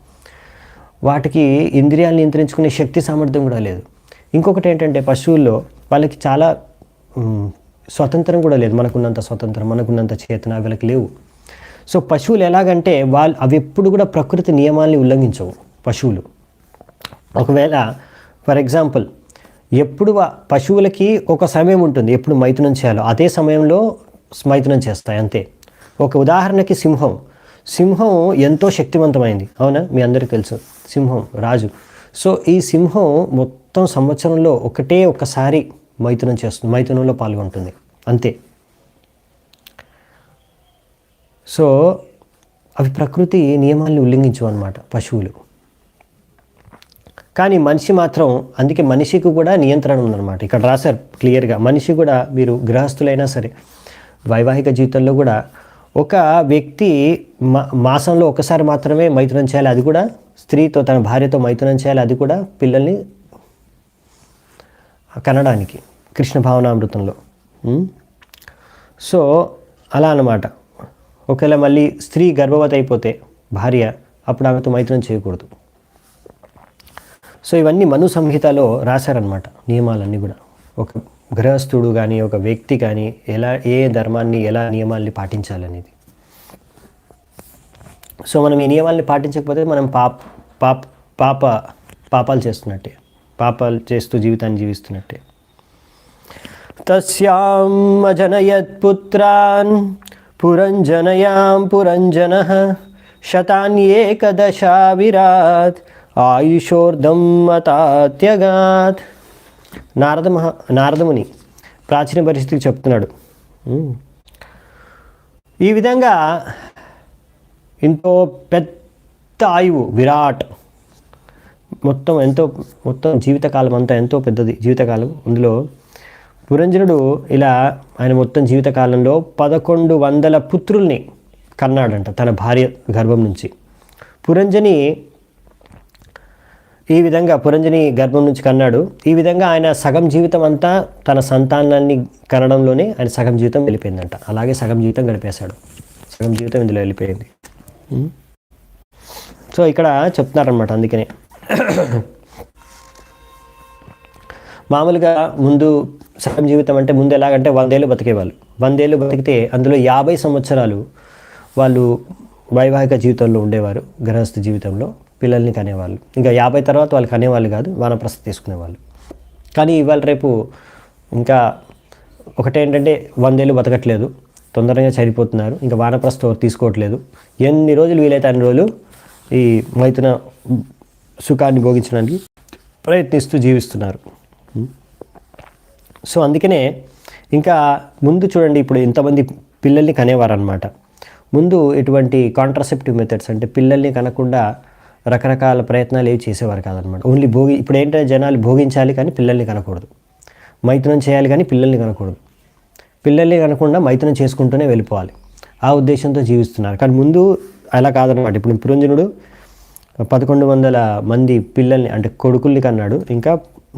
వాటికి ఇంద్రియాలు నియంత్రించుకునే శక్తి సామర్థ్యం కూడా లేదు. ఇంకొకటి ఏంటంటే పశువుల్లో వాళ్ళకి చాలా స్వతంత్రం కూడా లేదు, మనకున్నంత స్వతంత్రం, మనకున్నంత చేతన వీళ్ళకి లేవు. సో పశువులు ఎలాగంటే అవి ఎప్పుడు కూడా ప్రకృతి నియమాల్ని ఉల్లంఘించవు పశువులు. ఒకవేళ ఫర్ ఎగ్జాంపుల్ ఎప్పుడు పశువులకి ఒక సమయం ఉంటుంది ఎప్పుడు మైథునం చేయాలో, అదే సమయంలో మైథునం చేస్తాయి అంతే. ఒక ఉదాహరణకి సింహం ఎంతో శక్తివంతమైంది, అవునా? మీ అందరికీ తెలుసు, సింహం రాజు. సో ఈ సింహం మొత్తం సంవత్సరంలో ఒక్కసారి మైథునం చేస్తుంది, మైథునంలో పాల్గొంటుంది అంతే. సో అవి ప్రకృతి నియమాల్ని ఉల్లంఘించవు అన్నమాట పశువులు. కానీ మనిషి మాత్రం, అందుకే మనిషికి కూడా నియంత్రణ ఉందన్నమాట. ఇక్కడ రాశారు క్లియర్గా, మనిషి కూడా, మీరు గృహస్థులైనా సరే వైవాహిక జీవితంలో కూడా ఒక వ్యక్తి మాసంలో ఒకసారి మాత్రమే మైథునం చేయాలి, అది కూడా స్త్రీతో, తన భార్యతో మైథునం చేయాలి, అది కూడా పిల్లల్ని కనడానికి, కృష్ణ భావనామృతంలో. సో అలా అన్నమాట. ఒకవేళ మళ్ళీ స్త్రీ గర్భవతి అయిపోతే భార్య, అప్పుడు ఆమెతో మైథునం చేయకూడదు. సో ఇవన్నీ మను సంహితలో రాశారనమాట, నియమాలన్నీ కూడా. ఒక గృహస్థుడు కానీ ఒక వ్యక్తి కానీ ఎలా ఏ ధర్మాన్ని ఎలా నియమాల్ని పాటించాలనేది. సో మనం ఈ నియమాల్ని పాటించకపోతే మనం పాపాలు చేస్తున్నట్టే, పాపాలు చేస్తూ జీవితాన్ని జీవిస్తున్నట్టే. తస్యాం అజనయత్ పుత్రాన్ పురంజనయాం పురంజనః శతాన్యేకదశా విరాట్ ఆయుషోర్ధం మతాత్యగాత్. నారదముని ప్రాచీన పరిస్థితికి చెప్తున్నాడు. ఈ విధంగా ఎంతో పెద్ద ఆయువు, విరాట్, మొత్తం జీవితకాలం అంతా ఎంతో పెద్దది జీవితకాలం. అందులో పురంజనుడు ఇలా ఆయన మొత్తం జీవితకాలంలో 1100 పుత్రుల్ని కన్నాడంట తన భార్య గర్భం నుంచి. పురంజని గర్భం నుంచి కన్నాడు. ఈ విధంగా ఆయన సగం జీవితం అంతా తన సంతానాన్ని కనడంలోనే ఆయన సగం జీవితం వెళ్ళిపోయిందంట. అలాగే సగం జీవితం గడిపేశాడు, సగం జీవితం ఇందులో వెళ్ళిపోయింది. సో ఇక్కడ చెప్తున్నారనమాట. అందుకనే మామూలుగా ముందు సగం జీవితం అంటే ముందు ఎలాగంటే 100 ఏళ్ళు బతికేవాళ్ళు. 100 ఏళ్ళు బతికితే అందులో 50 సంవత్సరాలు వాళ్ళు వైవాహిక జీవితంలో ఉండేవారు, గృహస్థ జీవితంలో పిల్లల్ని కనేవాళ్ళు. ఇంకా 50 తర్వాత వాళ్ళు కనేవాళ్ళు కాదు, వానప్రస్థ తీసుకునేవాళ్ళు. కానీ ఇవాళ రేపు ఇంకా ఒకటేంటంటే 100 ఏళ్ళు బతకట్లేదు, తొందరగా చనిపోతున్నారు, ఇంకా వానప్రస్థ తీసుకోవట్లేదు. ఎన్ని రోజులు వీలైతే అన్ని రోజులు ఈ మైథున సుఖాన్ని భోగించడానికి ప్రయత్నిస్తూ జీవిస్తున్నారు. సో అందుకనే ఇంకా ముందు చూడండి, ఇప్పుడు ఇంతమంది పిల్లల్ని కనేవారనమాట. ముందు ఎటువంటి కాంట్రాసెప్టివ్ మెథడ్స్ అంటే పిల్లల్ని కనకుండా రకరకాల ప్రయత్నాలు ఏవి చేసేవారు కాదనమాట. ఓన్లీ ఇప్పుడు ఏంటంటే జనాలు భోగించాలి కానీ పిల్లల్ని కనకూడదు, మైథునం చేయాలి కానీ పిల్లల్ని కనకూడదు. పిల్లల్ని కనకుండా మైథునం చేసుకుంటూనే వెళ్ళిపోవాలి, ఆ ఉద్దేశంతో జీవిస్తున్నారు. కానీ ముందు అలా కాదనమాట. ఇప్పుడు పురంజనుడు 1100 మంది పిల్లల్ని అంటే కొడుకుల్ని కన్నాడు, ఇంకా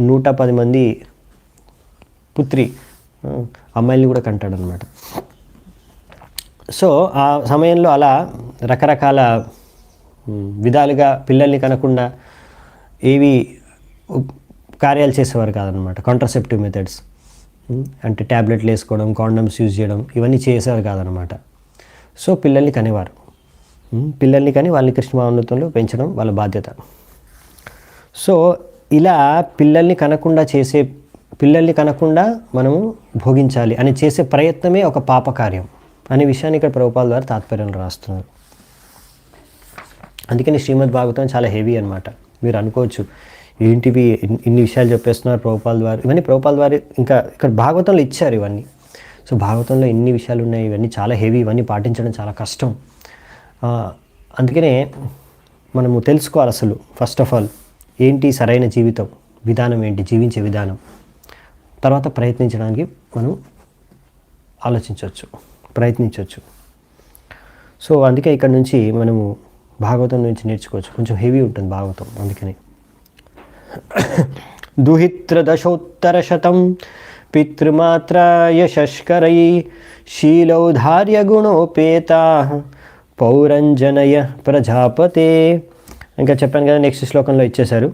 110 మంది పుత్రి అమ్మాయిల్ని కూడా కంటాడు అనమాట. సో ఆ సమయంలో అలా రకరకాల విధాలుగా పిల్లల్ని కనకుండా ఏవి కార్యాలు చేసేవారు కాదనమాట. కాంట్రాసెప్టివ్ మెథడ్స్ అంటే ట్యాబ్లెట్లు వేసుకోవడం, కాండమ్స్ యూజ్ చేయడం, ఇవన్నీ చేసేవారు కాదనమాట. సో పిల్లల్ని కనేవారు. పిల్లల్ని కని వాళ్ళని కృష్ణ భావనృతంలో పెంచడం వాళ్ళ బాధ్యత. సో ఇలా పిల్లల్ని కనకుండా మనము భోగించాలి అని చేసే ప్రయత్నమే ఒక పాపకార్యం అనే విషయాన్ని ఇక్కడ ప్రభుపాల ద్వారా తాత్పర్యంలో రాస్తున్నారు. అందుకని శ్రీమద్ భాగవతం చాలా హెవీ అనమాట. మీరు అనుకోవచ్చు ఏంటివి ఇన్ని విషయాలు చెప్పేస్తున్నారు ప్రభుపాల ద్వారా. ఇవన్నీ ప్రభుపాల ద్వారా ఇంకా ఇక్కడ భాగవతంలో ఇచ్చారు ఇవన్నీ. సో భాగవతంలో ఎన్ని విషయాలు ఉన్నాయి, ఇవన్నీ చాలా హెవీ, ఇవన్నీ పాటించడం చాలా కష్టం. అందుకనే మనము తెలుసుకోవాలి అసలు ఫస్ట్ ఆఫ్ ఆల్ ఏంటి సరైన జీవితం విధానం, ఏంటి జీవించే విధానం. తర్వాత ప్రయత్నించడానికి మనం ప్రయత్నించవచ్చు. సో అందుకే ఇక్కడ నుంచి మనము భాగవతం నుంచి నేర్చుకోవచ్చు. కొంచెం హెవీ ఉంటుంది భాగవతం. అందుకని దుహిత్రదశోత్తరశతం పితృమాత్ర యశస్కరై శీలౌధార్య గుణోపేతా పౌరంజనయ ప్రజాపతే. ఇంకా చెప్పాను కదా, నెక్స్ట్ శ్లోకంలో ఇచ్చేశారు.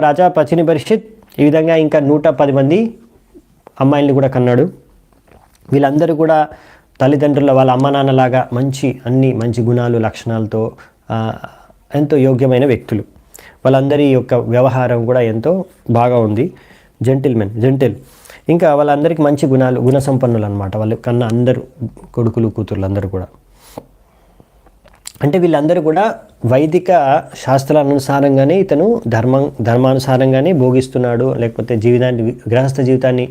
రాజా పచిని పరిషత్ ఈ విధంగా ఇంకా 110 మంది అమ్మాయిల్ని కూడా కన్నాడు. వీళ్ళందరూ కూడా తల్లిదండ్రుల వాళ్ళ అమ్మ నాన్నలాగా మంచి గుణాలు లక్షణాలతో ఎంతో యోగ్యమైన వ్యక్తులు. వాళ్ళందరి యొక్క వ్యవహారం కూడా ఎంతో బాగా ఉంది. జెంటిల్. ఇంకా వాళ్ళందరికీ మంచి గుణ సంపన్నులు అనమాట. వాళ్ళు కన్నా అందరూ కొడుకులు కూతుర్లు అందరూ కూడా. అంటే వీళ్ళందరూ కూడా వైదిక శాస్త్రాల అనుసారంగానే ఇతను ధర్మానుసారంగానే భోగిస్తున్నాడు, లేకపోతే గృహస్థ జీవితాన్ని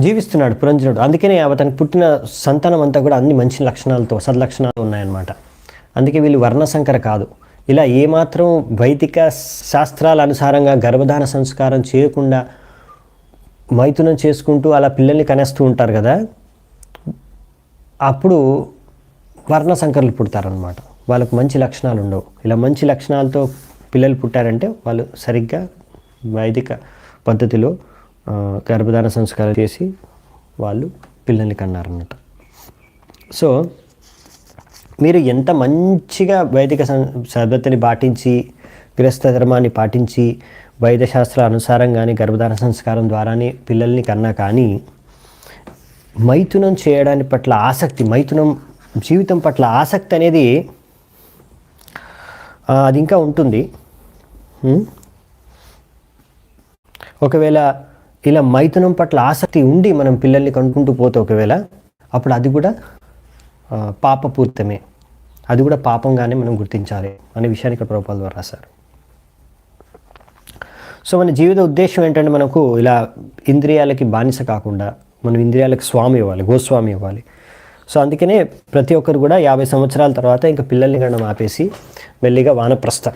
జీవిస్తున్నాడు పురంజనుడు. అందుకనే అతనికి పుట్టిన సంతానం అంతా కూడా అన్ని మంచి లక్షణాలతో సద్లక్షణాలు ఉన్నాయన్నమాట. అందుకే వీళ్ళు వర్ణసంకర కాదు. ఇలా ఏమాత్రం వైదిక శాస్త్రాల అనుసారంగా గర్భధాన సంస్కారం చేయకుండా మైథునం చేసుకుంటూ అలా పిల్లల్ని కనేస్తూ ఉంటారు కదా, అప్పుడు వర్ణసంకరులు పుడతారనమాట. వాళ్ళకు మంచి లక్షణాలు ఉండవు. ఇలా మంచి లక్షణాలతో పిల్లలు పుట్టారంటే వాళ్ళు సరిగ్గా వైదిక పద్ధతిలో గర్భధాన సంస్కారం చేసి వాళ్ళు పిల్లల్ని కన్నారన్నమాట. సో మీరు ఎంత మంచిగా వైదిక పద్ధతిని పాటించి గృహస్థ ధర్మాన్ని పాటించి వైద్యశాస్త్ర అనుసారంగానే గర్భధారణ సంస్కారం ద్వారానే పిల్లల్ని కన్నా కానీ మైథునం చేయడానికి పట్ల ఆసక్తి, మైథునం జీవితం పట్ల ఆసక్తి అనేది అది ఇంకా ఉంటుంది. ఒకవేళ ఇలా మైథునం పట్ల ఆసక్తి ఉండి మనం పిల్లల్ని కనుక్కుంటూ పోతే ఒకవేళ అప్పుడు అది కూడా పాపపూరితమే, అది కూడా పాపంగానే మనం గుర్తించాలి అనే విషయాన్ని ఇక్కడ ప్రభుపాదుల ద్వారా రాశారు. సో మన జీవిత ఉద్దేశం ఏంటంటే మనకు ఇలా ఇంద్రియాలకి బానిస కాకుండా మనం ఇంద్రియాలకు స్వామి ఇవ్వాలి, గోస్వామి ఇవ్వాలి. సో అందుకనే ప్రతి ఒక్కరు కూడా 50 సంవత్సరాల తర్వాత ఇంకా పిల్లల్ని కన్నా ఆపేసి మెల్లిగా వానప్రస్థ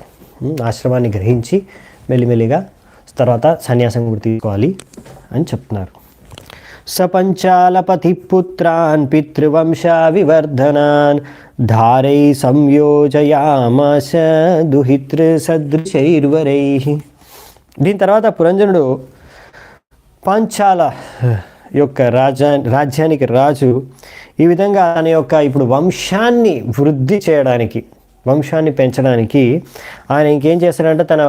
ఆశ్రమాన్ని గ్రహించి మెల్లిమెల్లిగా తర్వాత సన్యాసం కూడా తీసుకోవాలి అని చెప్తున్నారు. సపంచాలపతి పుత్రాన్ పితృవంశ వివర్ధనాన్ ధారై సంయోజయామాస దుహితృ సదృశైర్వరై. దీని తర్వాత పురంజనుడు పాంచాల యొక్క రాజ్యానికి రాజు ఈ విధంగా తన యొక్క ఇప్పుడు వంశాన్ని వృద్ధి చేయడానికి, వంశాన్ని పెంచడానికి ఆయన ఇంకేం చేశాడంటే తన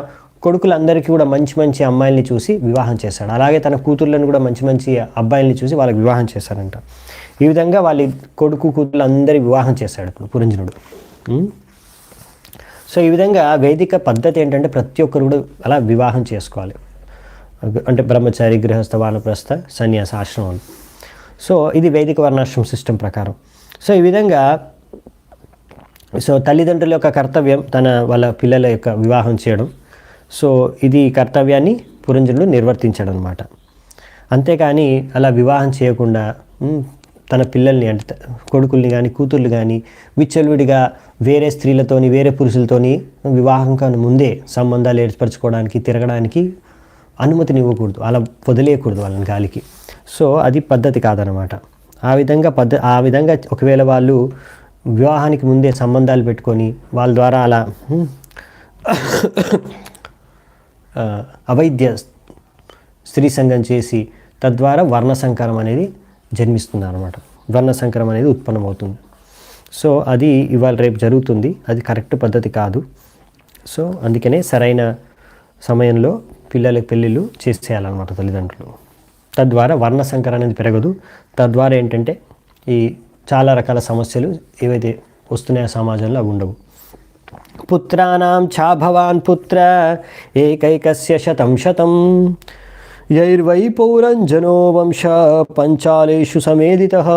కొడుకులందరికీ కూడా మంచి మంచి అమ్మాయిల్ని చూసి వివాహం చేశాడు. అలాగే తన కూతుర్లను కూడా మంచి మంచి అబ్బాయిల్ని చూసి వాళ్ళకి వివాహం చేశాడంట. ఈ విధంగా వాళ్ళ కొడుకు కూతుర్లు అందరి వివాహం చేశాడు ఇప్పుడు పురంజనుడు. సో ఈ విధంగా వేదిక పద్ధతి ఏంటంటే ప్రతి ఒక్కరు కూడా అలా వివాహం చేసుకోవాలి, అంటే బ్రహ్మచారి, గృహస్థ, వానప్రస్థ, సన్యాస ఆశ్రమం. సో ఇది వేదిక వర్ణాశ్రమ సిస్టమ్ ప్రకారం. సో ఈ విధంగా సో తల్లిదండ్రుల యొక్క కర్తవ్యం వాళ్ళ పిల్లల యొక్క వివాహం చేయడం. సో ఇది కర్తవ్యాన్ని పురంజనుడు నిర్వర్తించాడు అనమాట. అంతేకాని అలా వివాహం చేయకుండా తన పిల్లల్ని అంటే కొడుకుల్ని కానీ కూతుర్లు కానీ విచ్చలవిడిగా వేరే స్త్రీలతోని వేరే పురుషులతోని వివాహం కానీ ముందే సంబంధాలు ఏర్పరచుకోవడానికి తిరగడానికి అనుమతిని ఇవ్వకూడదు, అలా వదిలేయకూడదు వాళ్ళని గాలికి. సో అది పద్ధతి కాదనమాట. ఆ విధంగా ఒకవేళ వాళ్ళు వివాహానికి ముందే సంబంధాలు పెట్టుకొని వాళ్ళ ద్వారా అలా అవైద్య స్త్రీ సంఘం చేసి తద్వారా వర్ణసంకరం అనేది జన్మిస్తుంది అనమాట, వర్ణసంకరం అనేది ఉత్పన్నమవుతుంది. సో అది ఇవాళ రేపు జరుగుతుంది, అది కరెక్ట్ పద్ధతి కాదు. సో అందుకనే సరైన సమయంలో పిల్లలకి పెళ్ళిళ్ళు చేసేయాలన్నమాట తల్లిదండ్రులు. తద్వారా వర్ణసంకరం అనేది పెరగదు. తద్వారా ఏంటంటే ఈ చాలా రకాల సమస్యలు ఏవైతే వస్తున్నాయో సమాజంలో అవి ఉండవు. పుత్రానాం చా భవాన్ పుత్ర ఏకైకస్య శతం యైర్వై పౌరంజనో వంశ పంచాలేషు సమేదితః.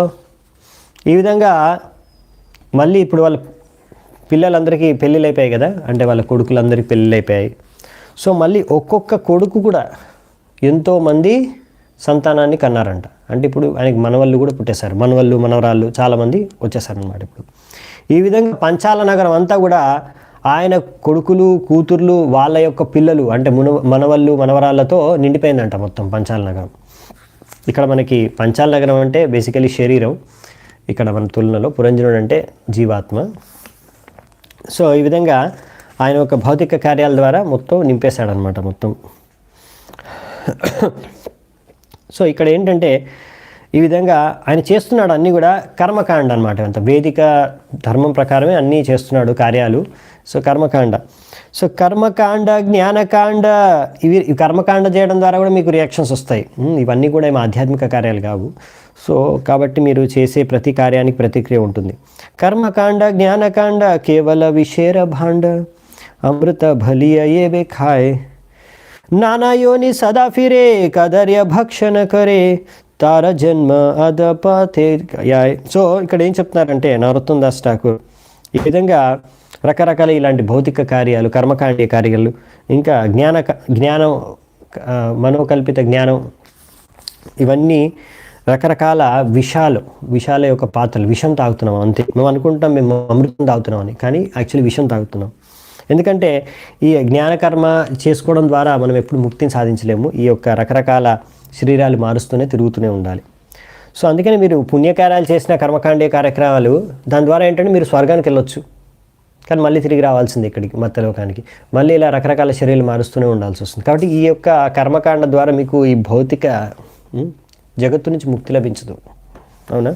ఈ విధంగా మళ్ళీ ఇప్పుడు వాళ్ళ పిల్లలందరికీ పెళ్ళిళ్ళు అయిపోయాయి కదా, అంటే వాళ్ళ కొడుకులందరికీ పెళ్ళిళ్ళు అయిపోయాయి. సో మళ్ళీ ఒక్కొక్క కొడుకు కూడా ఎంతోమంది సంతానాన్ని కన్నారంట. అంటే ఇప్పుడు ఆయనకి మనవళ్ళు కూడా పుట్టేశారు, మనవళ్ళు మనవరాళ్ళు చాలామంది వచ్చేసారనమాట. ఇప్పుడు ఈ విధంగా పంచాల నగరం అంతా కూడా ఆయన కొడుకులు కూతుర్లు వాళ్ళ యొక్క పిల్లలు అంటే మనవళ్ళు మనవరాళ్ళతో నిండిపోయిందంట మొత్తం పంచాల నగరం. ఇక్కడ మనకి పంచాల నగరం అంటే బేసికలీ శరీరం, ఇక్కడ మన తులనలో పురంజనుడు అంటే జీవాత్మ. సో ఈ విధంగా ఆయన ఒక భౌతిక కార్యాల ద్వారా మొత్తం నింపేశాడనమాట మొత్తం. సో ఇక్కడ ఏంటంటే ఈ విధంగా ఆయన చేస్తున్నాడు అన్నీ కూడా కర్మకాండ అనమాట. అంత వేదిక ధర్మం ప్రకారమే అన్నీ చేస్తున్నాడు కార్యాలు. సో కర్మకాండ, సో కర్మకాండ జ్ఞానకాండ, ఇవి కర్మకాండ చేయడం ద్వారా కూడా మీకు రియాక్షన్స్ వస్తాయి. ఇవన్నీ కూడా ఏమి ఆధ్యాత్మిక కార్యాలు కావు. సో కాబట్టి మీరు చేసే ప్రతి కార్యానికి ప్రతిక్రియ ఉంటుంది. కర్మకాండ జ్ఞానకాండ కేవల విషేర భాండ అమృత భలియ ఏవే ఖాయ్ నానా యోని సదా ఫిరే కదర్య భక్షణ కరే తార జన్మ అదపతే. సో ఇక్కడ ఏం చెప్తున్నారంటే నరోత్తమ్ దాస్ ఠాకూర్ ఈ విధంగా రకరకాల ఇలాంటి భౌతిక కార్యాలు, కర్మకాండీయ కార్యాలు, ఇంకా జ్ఞానం మనోకల్పిత జ్ఞానం, ఇవన్నీ రకరకాల విషాల యొక్క పాత్రలు. విషం తాగుతున్నాం అంతే, మేము అనుకుంటాం మేము అమృతం తాగుతున్నాం అని, కానీ యాక్చువల్లీ విషం తాగుతున్నాం. ఎందుకంటే ఈ జ్ఞానకర్మ చేసుకోవడం ద్వారా మనం ఎప్పుడు ముక్తిని సాధించలేము. ఈ యొక్క రకరకాల శరీరాలు మారుస్తూనే తిరుగుతూనే ఉండాలి. సో అందుకని మీరు పుణ్యకార్యాలు చేసిన కర్మకాండీయ కార్యక్రమాలు దాని ద్వారా ఏంటంటే మీరు స్వర్గానికి వెళ్ళొచ్చు, కానీ మళ్ళీ తిరిగి రావాల్సింది ఇక్కడికి మత్తలోకానికి, మళ్ళీ ఇలా రకరకాల శరీరాలు మారుస్తూనే ఉండాల్సి వస్తుంది. కాబట్టి ఈ యొక్క కర్మకాండ ద్వారా మీకు ఈ భౌతిక జగత్తు నుంచి ముక్తి లభించదు, అవునా?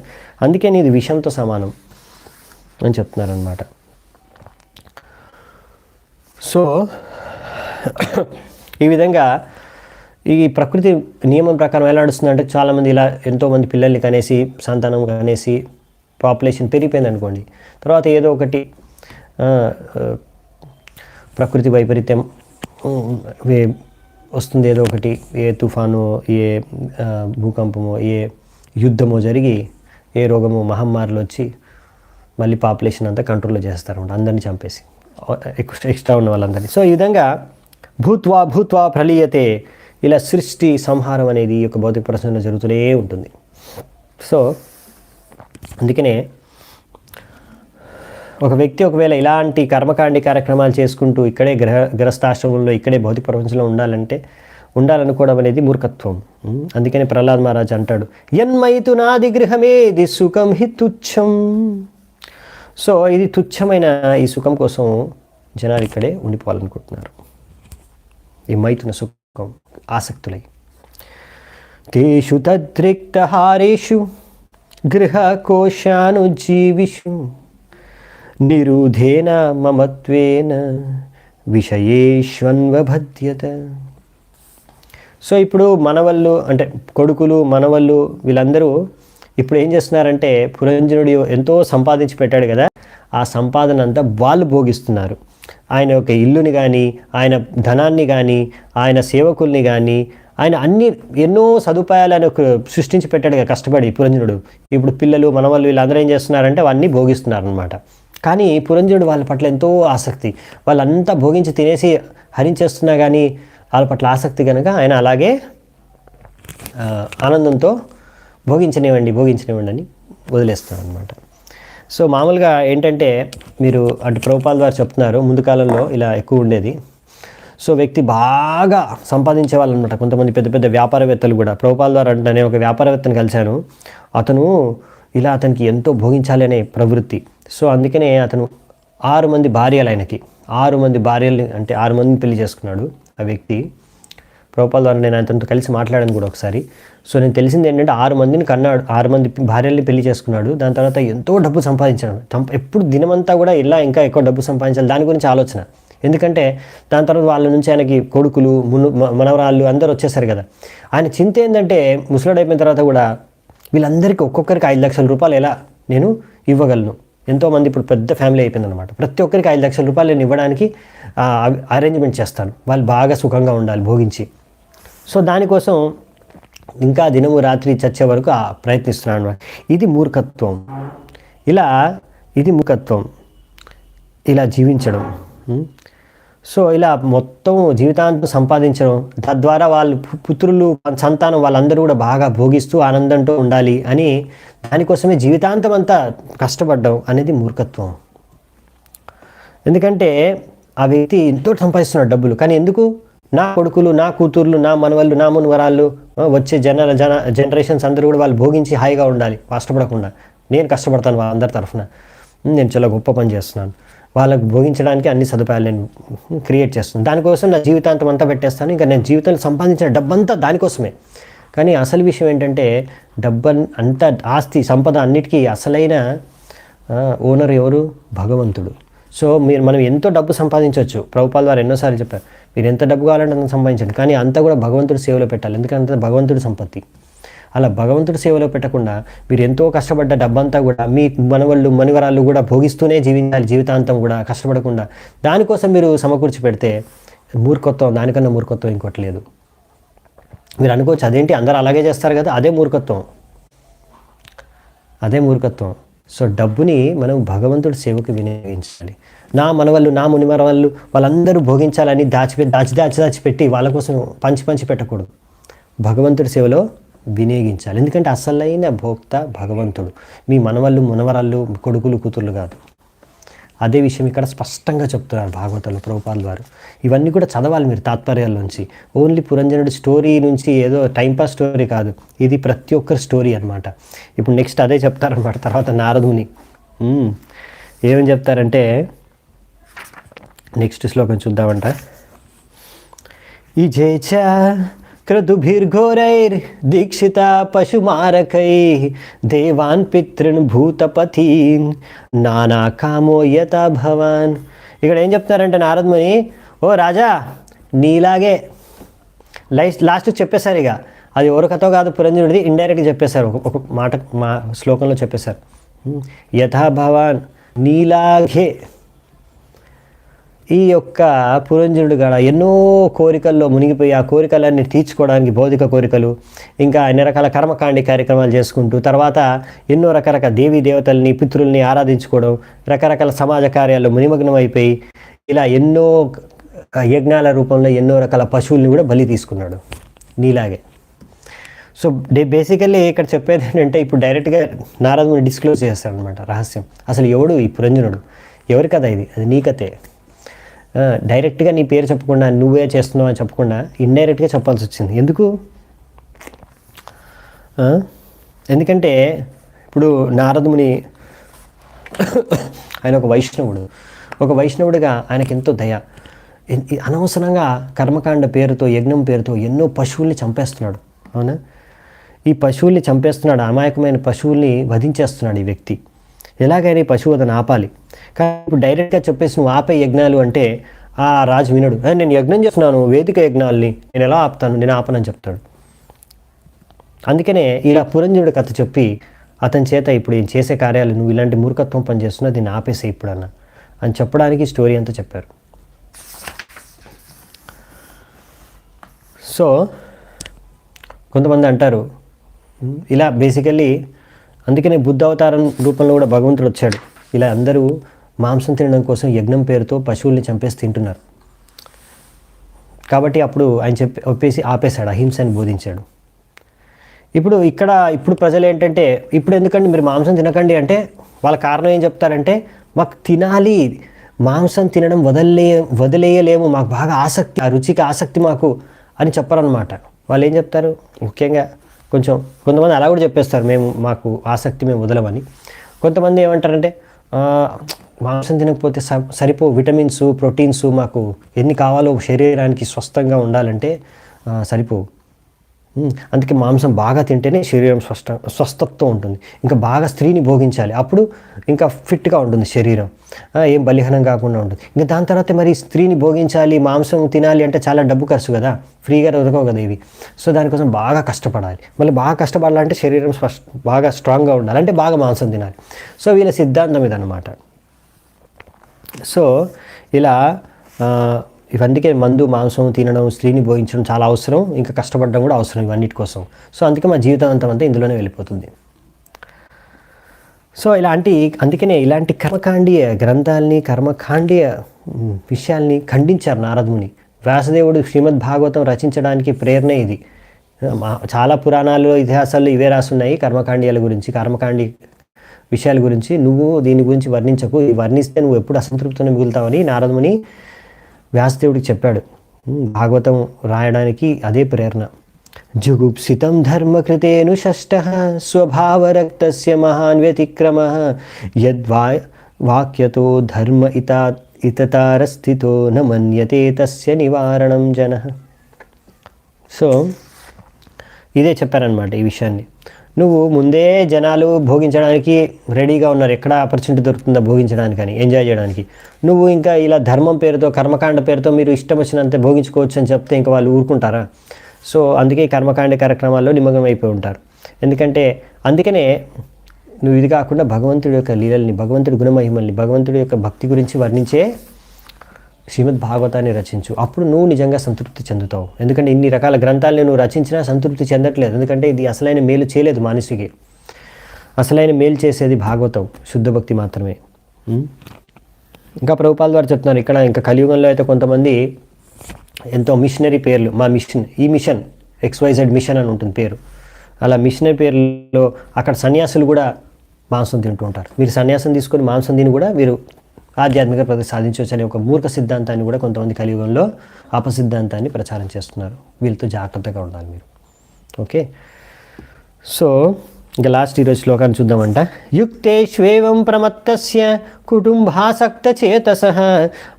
అందుకని ఇది విషంతో సమానం. అని చెప్తున్నారనమాట. సో ఈ విధంగా ఈ ప్రకృతి నియమం ప్రకారం ఎలా నడుస్తుందంటే చాలామంది ఇలా ఎంతోమంది పిల్లల్ని కనేసి సంతానం కనేసి పాపులేషన్ పెరిగిపోయింది అనుకోండి, తర్వాత ఏదో ఒకటి ప్రకృతి వైపరీత్యం వస్తుంది, ఏదో ఒకటి ఏ తుఫాను, ఏ భూకంపమో, ఏ యుద్ధమో జరిగి ఏ రోగమో మహమ్మారులు వచ్చి మళ్ళీ పాపులేషన్ అంతా కంట్రోల్లో చేస్తారన్నమాట, అందరినీ చంపేసి ఎక్స్ట్రా ఉన్న వాళ్ళందరినీ. సో ఈ విధంగా భూత్వా ప్రళీయతే, ఇలా సృష్టి సంహారం అనేది ఈ యొక్క భౌతిక ప్రపంచంలో జరుగుతూనే ఉంటుంది. సో అందుకనే ఒక వ్యక్తి ఒకవేళ ఇలాంటి కర్మకాండి కార్యక్రమాలు చేసుకుంటూ ఇక్కడే గ్రహస్థాశ్రమంలో ఇక్కడే భౌతిక ప్రపంచంలో ఉండాలనుకోవడం అనేది మూర్ఖత్వం. అందుకని ప్రహ్లాద్ మహారాజ్ అంటాడు, యన్మైతు నాది గృహమేది సుఖం హి తుచ్చం. సో ఇది తుచ్చమైన ఈ సుఖం కోసం జనాలు ఇక్కడే ఉండిపోవాలనుకుంటున్నారు, ఈ మైతున సుఖం ఆసక్తులై. తేషు తద్రిక్తహారేషు గృహకోశానుజీవిషు నిరుధేన మమత్వేన విషయేష్వన్వబధ్యత. సో ఇప్పుడు మనవళ్ళు అంటే కొడుకులు మనవళ్ళు వీళ్ళందరూ ఇప్పుడు ఏం చేస్తున్నారంటే, పురంజనుడు ఎంతో సంపాదించి పెట్టాడు కదా, ఆ సంపాదన అంతా వాళ్ళు భోగిస్తున్నారు. ఆయన యొక్క ఇల్లుని కానీ, ఆయన ధనాన్ని కానీ, ఆయన సేవకుల్ని కానీ, ఆయన ఎన్నో సదుపాయాలు ఆయన సృష్టించి పెట్టాడు కదా కష్టపడి పురంజనుడు. ఇప్పుడు పిల్లలు మనవాళ్ళు వీళ్ళందరూ ఏం చేస్తున్నారంటే అవన్నీ భోగిస్తున్నారు అనమాట. కానీ పురంజనుడు వాళ్ళ పట్ల ఎంతో ఆసక్తి, వాళ్ళంతా భోగించి తినేసి హరించేస్తున్నా కానీ వాళ్ళ పట్ల ఆసక్తి కనుక ఆయన అలాగే ఆనందంతో భోగించనివ్వండి అని వదిలేస్తారు అనమాట. సో మామూలుగా ఏంటంటే మీరు అటు ప్రభుపాల్ వారు చెప్తున్నారు, ముందు కాలంలో ఇలా ఎక్కువ ఉండేది. సో వ్యక్తి బాగా సంపాదించే వాళ్ళు అనమాట, కొంతమంది పెద్ద పెద్ద వ్యాపారవేత్తలు కూడా. ప్రభుపాల్ వారు అంటే నేను ఒక వ్యాపారవేత్తను కలిశాను, అతనికి ఎంతో భోగించాలి అనే ప్రవృత్తి. సో అందుకనే అతను 6 మంది భార్యలు, ఆయనకి 6 మంది భార్యల్ని అంటే 6 మందిని పెళ్లి చేసుకున్నాడు ఆ వ్యక్తి. ప్రభుపాల్ వారు నేను అతనితో కలిసి మాట్లాడాను కూడా ఒకసారి. సో నేను తెలిసింది ఏంటంటే 6 మందిని కన్నాడు, 6 మంది భార్యల్ని పెళ్లి చేసుకున్నాడు. దాని తర్వాత ఎంతో డబ్బు సంపాదించాడు. ఎప్పుడు దినమంతా కూడా ఇలా ఇంకా ఎక్కువ డబ్బు సంపాదించాలి దాని గురించి ఆలోచన. ఎందుకంటే దాని తర్వాత వాళ్ళ నుంచి ఆయనకి కొడుకులు మనవరాళ్ళు అందరూ వచ్చేసారు కదా. ఆయన చింత ఏంటంటే ముసలాడు అయిపోయిన తర్వాత కూడా వీళ్ళందరికీ ఒక్కొక్కరికి 5 లక్షల రూపాయలు ఎలా నేను ఇవ్వగలను. ఎంతోమంది ఇప్పుడు పెద్ద ఫ్యామిలీ అయిపోయిందనమాట. ప్రతి ఒక్కరికి 5 లక్షల రూపాయలు నేను ఇవ్వడానికి అరేంజ్మెంట్ చేస్తాను, వాళ్ళు బాగా సుఖంగా ఉండాలి భోగించి. సో దానికోసం ఇంకా దినము రాత్రి చచ్చే వరకు ప్రయత్నిస్తున్నాను అనమాట. ఇది మూర్ఖత్వం. ఇది మూర్ఖత్వం, ఇలా జీవించడం. సో ఇలా మొత్తం జీవితాంతం సంపాదించడం, తద్వారా వాళ్ళు పుత్రులు సంతానం వాళ్ళందరూ కూడా బాగా భోగిస్తూ ఆనందంతో ఉండాలి అని దానికోసమే జీవితాంతం అంతా కష్టపడ్డం అనేది మూర్ఖత్వం. ఎందుకంటే ఆ వ్యక్తి ఎంతో సంపాదిస్తున్నాడు డబ్బులు, కానీ ఎందుకు? నా కొడుకులు, నా కూతుర్లు, నా మనవళ్ళు, నా మునవరాళ్ళు, వచ్చే జనరేషన్స్ అందరూ కూడా వాళ్ళు భోగించి హాయిగా ఉండాలి, కష్టపడకుండా. నేను కష్టపడతాను వాళ్ళందరి తరఫున, నేను చాలా గొప్ప పని చేస్తున్నాను, వాళ్ళకు భోగించడానికి అన్ని సదుపాయాలు నేను క్రియేట్ చేస్తున్నాను, దానికోసం నా జీవితాంతం అంతా పెట్టేస్తాను, ఇంకా నేను జీవితంలో సంపాదించిన డబ్బంతా దానికోసమే. కానీ అసలు విషయం ఏంటంటే అంత ఆస్తి సంపద అన్నిటికీ అసలైన ఓనర్ ఎవరు? భగవంతుడు. సో మనం ఎంతో డబ్బు సంపాదించవచ్చు. ప్రభుపాల్ వారు ఎన్నోసార్లు చెప్పారు, మీరు ఎంత డబ్బు కావాలంటే అంత సంపాదించండి, కానీ అంతా కూడా భగవంతుడి సేవలో పెట్టాలి, ఎందుకంటే భగవంతుడి సంపత్తి. అలా భగవంతుడి సేవలో పెట్టకుండా మీరు ఎంతో కష్టపడ్డ డబ్బంతా కూడా మీ మనవళ్ళు మనివరాళ్ళు కూడా భోగిస్తూనే జీవించాలి జీవితాంతం కూడా కష్టపడకుండా, దానికోసం మీరు సమకూర్చి పెడితే మూర్ఖత్వం, దానికన్నా మూర్ఖత్వం ఇంకోటి లేదు. మీరు అనుకోవచ్చు అదేంటి అందరూ అలాగే చేస్తారు కదా, అదే మూర్ఖత్వం. సో డబ్బుని మనం భగవంతుడి సేవకు వినియోగించాలి. నా మనవళ్ళు, నా మునిమరవాళ్ళు వాళ్ళందరూ భోగించాలని దాచిపెట్టి వాళ్ళ కోసం పంచి పెట్టకూడదు, భగవంతుడి సేవలో వినియోగించాలి. ఎందుకంటే అసలైన భోక్త భగవంతుడు, మీ మనవళ్ళు మునవరాళ్ళు కొడుకులు కూతుర్లు కాదు. అదే విషయం ఇక్కడ స్పష్టంగా చెప్తున్నారు భాగవతంలో ప్రభుపాల్ వారు. ఇవన్నీ కూడా చదవాలి మీరు తాత్పర్యాల్లోంచి. ఓన్లీ పురంజనుడి స్టోరీ నుంచి ఏదో టైంపాస్ స్టోరీ కాదు, ఇది ప్రతి ఒక్కరి స్టోరీ అనమాట. ఇప్పుడు నెక్స్ట్ అదే చెప్తారనమాట. తర్వాత నారదుని ఏమని చెప్తారంటే, నెక్స్ట్ శ్లోకం చూద్దామంట. ఇజేచ క్రతుభిర్ఘోరైర్ దీక్షిత పశుమారకై దేవాన్ పితృన్ భూతపథీన్ నానా కామో యథా భవాన్. ఇక్కడ ఏం చెప్తున్నారంటే నారదముని, ఓ రాజా నీలాగే లాస్ట్కి చెప్పేశారు. ఇక అది ఎవరి కథో కాదు, పురంజనుడిది, ఇండైరెక్ట్గా చెప్పేశారు, ఒక మాట మా శ్లోకంలో చెప్పేశారు. యథా భవాన్ నీలాగే. ఈ యొక్క పురంజనుడు గడ ఎన్నో కోరికల్లో మునిగిపోయి ఆ కోరికలన్నీ తీర్చుకోవడానికి, భౌతిక కోరికలు, ఇంకా అన్ని రకాల కర్మకాండి కార్యక్రమాలు చేసుకుంటూ, తర్వాత ఎన్నో రకరకాల దేవీ దేవతల్ని పితృల్ని ఆరాధించుకోవడం, రకరకాల సమాజ కార్యాల్లో మునిమగ్నం అయిపోయి ఇలా ఎన్నో యజ్ఞాల రూపంలో ఎన్నో రకాల పశువుల్ని కూడా బలి తీసుకున్నాడు నీలాగే. సో బేసికల్లీ ఇక్కడ చెప్పేది ఏంటంటే, ఇప్పుడు డైరెక్ట్గా నారదుని డిస్క్లోజ్ చేస్తాడు అనమాట రహస్యం. అసలు ఎవడు ఈ పురంజనుడు, ఎవరి కథ ఇది, అది నీ కథే. డైరెక్ట్గా నీ పేరు చెప్పకుండా నువ్వే చేస్తున్నావు అని చెప్పకుండా ఇండైరెక్ట్గా చెప్పాల్సి వచ్చింది. ఎందుకు? ఎందుకంటే ఇప్పుడు నారదుని ఆయన ఒక వైష్ణవుడిగా ఆయనకి ఎంతో దయ. అనవసరంగా కర్మకాండ పేరుతో, యజ్ఞం పేరుతో ఎన్నో పశువుల్ని చంపేస్తున్నాడు. అవునా? ఈ పశువుల్ని చంపేస్తున్నాడు, అమాయకమైన పశువుల్ని వధించేస్తున్నాడు ఈ వ్యక్తి. ఎలాగైనా ఈ పశువు అతను ఆపాలి. కానీ ఇప్పుడు డైరెక్ట్గా చెప్పేసి నువ్వు ఆపే యజ్ఞాలు అంటే ఆ రాజు వినడు. నేను యజ్ఞం చేస్తున్నాను, వేదిక యజ్ఞాలని నేను ఎలా ఆపుతాను, నేను ఆపనని చెప్తాడు. అందుకనే ఇలా పురంజనుడి కథ చెప్పి అతని చేత ఇప్పుడు ఏం చేసే కార్యాలు, నువ్వు ఇలాంటి మూర్ఖత్వం పనిచేస్తున్నా దీన్ని ఆపేసే ఇప్పుడన్నా అని చెప్పడానికి స్టోరీ అంతా చెప్పారు. సో కొంతమంది అంటారు ఇలా బేసికల్లీ, అందుకనే బుద్ధ అవతారం రూపంలో కూడా భగవంతుడు వచ్చాడు. ఇలా అందరూ మాంసం తినడం కోసం యజ్ఞం పేరుతో పశువుల్ని చంపేసి తింటున్నారు. కాబట్టి అప్పుడు ఆయన ఒప్పేసి ఆపేశాడు, అహింసని బోధించాడు. ఇప్పుడు ప్రజలు ఏంటంటే, ఇప్పుడు ఎందుకండి మీరు మాంసం తినకండి అంటే వాళ్ళ కారణం ఏం చెప్తారంటే, మాకు తినాలి, మాంసం తినడం వదిలేయలేము, మాకు బాగా ఆసక్తి, ఆ రుచికి ఆసక్తి మాకు అని చెప్పరన్నమాట. వాళ్ళు ఏం చెప్తారు, ముఖ్యంగా కొంతమంది అలా కూడా చెప్పేస్తారు, మాకు ఆసక్తి, మేము వదలమని. కొంతమంది ఏమంటారంటే, మాంసం తినకపోతే విటమిన్స్, ప్రోటీన్స్ మాకు ఎన్ని కావాలో శరీరానికి స్వస్థంగా ఉండాలంటే సరిపోవు. అందుకే మాంసం బాగా తింటేనే శరీరం స్వస్థతతో ఉంటుంది. ఇంకా బాగా స్త్రీని భోగించాలి, అప్పుడు ఇంకా ఫిట్గా ఉంటుంది శరీరం, ఏం బలిహనం కాకుండా ఉంటుంది. ఇంకా దాని తర్వాత మరి స్త్రీని భోగించాలి, మాంసం తినాలి అంటే చాలా డబ్బు ఖర్చు కదా, ఫ్రీగా దొరకవు కదా ఇవి. సో దానికోసం బాగా కష్టపడాలి. మళ్ళీ బాగా కష్టపడాలంటే శరీరం బాగా స్ట్రాంగ్గా ఉండాలి, అంటే బాగా మాంసం తినాలి. సో వీళ్ళ సిద్ధాంతం ఇదన్నమాట. సో ఇలా ఇవన్నీ మందు, మాంసం తినడం, స్త్రీని భోగించడం చాలా అవసరం, ఇంకా కష్టపడడం కూడా అవసరం ఇవన్నిటి కోసం. సో అందుకే మా జీవితాంతం అంతా ఇందులోనే వెళ్ళిపోతుంది. సో అందుకనే ఇలాంటి కర్మకాండీయ గ్రంథాలని, కర్మకాండీయ విషయాల్ని ఖండించారు నారదుని. వ్యాసదేవుడు శ్రీమద్ భాగవతం రచించడానికి ప్రేరణ ఇది. చాలా పురాణాలు, ఇతిహాసాల్లో ఇవే రాసున్నాయి కర్మకాండీయాల గురించి, కర్మకాండి విషయాల గురించి. నువ్వు దీని గురించి వర్ణించకు, వర్ణిస్తే నువ్వు ఎప్పుడు అసంతృప్తిని మిగులుతావని నారదుని వ్యాసదేవుడికి చెప్పాడు. భాగవతం రాయడానికి అదే ప్రేరణ. జుగుప్సితం ధర్మకృతేను షష్టః స్వభావరక్తస్య మహాన్ వ్యతిక్రమః యద్వాక్యతో ధర్మ ఇతతారస్థితో న మన్యతే తస్య నివారణం జనః. సో ఇదే చెప్పారనమాట ఈ విషయాన్ని. నువ్వు ముందే జనాలు భోగించడానికి రెడీగా ఉన్నారు, ఎక్కడ ఆపర్చునిటీ దొరుకుతుందో భోగించడానికి అని, ఎంజాయ్ చేయడానికి. నువ్వు ఇంకా ఇలా ధర్మం పేరుతో, కర్మకాండ పేరుతో మీరు ఇష్టం వచ్చినంత భోగించుకోవచ్చు అని చెప్తే ఇంకా వాళ్ళు ఊరుకుంటారా? సో అందుకే కర్మకాండ కార్యక్రమాల్లో నిమగ్నం అయిపోయి ఉంటారు. అందుకనే నువ్వు ఇది కాకుండా భగవంతుడి యొక్క లీలల్ని, భగవంతుడి గుణమహిమల్ని, భగవంతుడి యొక్క భక్తి గురించి వర్ణించే శ్రీమద్ భాగవతాన్ని రచించు. అప్పుడు నువ్వు నిజంగా సంతృప్తి చెందుతావు. ఎందుకంటే ఇన్ని రకాల గ్రంథాలను నువ్వు రచించినా సంతృప్తి చెందట్లేదు. ఎందుకంటే ఇది అసలైన మేలు చేయలేదు మనిషికి. అసలైన మేలు చేసేది భాగవతం, శుద్ధ భక్తి మాత్రమే. ఇంకా ప్రభుపాల్ వారు చెప్తున్నారు ఇక్కడ, ఇంకా కలియుగంలో అయితే కొంతమంది ఎంతో మిషనరీ పేర్లు, మా మిషన్, ఈ మిషన్ XYZ మిషన్ అని ఉంటుంది పేరు. అలా మిషనరీ పేర్లలో అక్కడ సన్యాసులు కూడా మాంసం తింటూ ఉంటారు. మీరు సన్యాసం తీసుకొని మాంసం తిని కూడా వీరు ఆధ్యాత్మిక ప్రగతి సాధించవచ్చు అనే ఒక మూర్ఖ సిద్ధాంతాన్ని కూడా కొంతమంది కలియుగంలో అపసిద్ధాంతాన్ని ప్రచారం చేస్తున్నారు. వీళ్ళతో జాగ్రత్తగా ఉండాలి మీరు. ఓకే. సో ఇంకా లాస్ట్ ఈరోజు శ్లోకాన్ని చూద్దామంట. యుక్తేష్వేవం ప్రమత్తస్య కుటుంబాసక్తచేతసః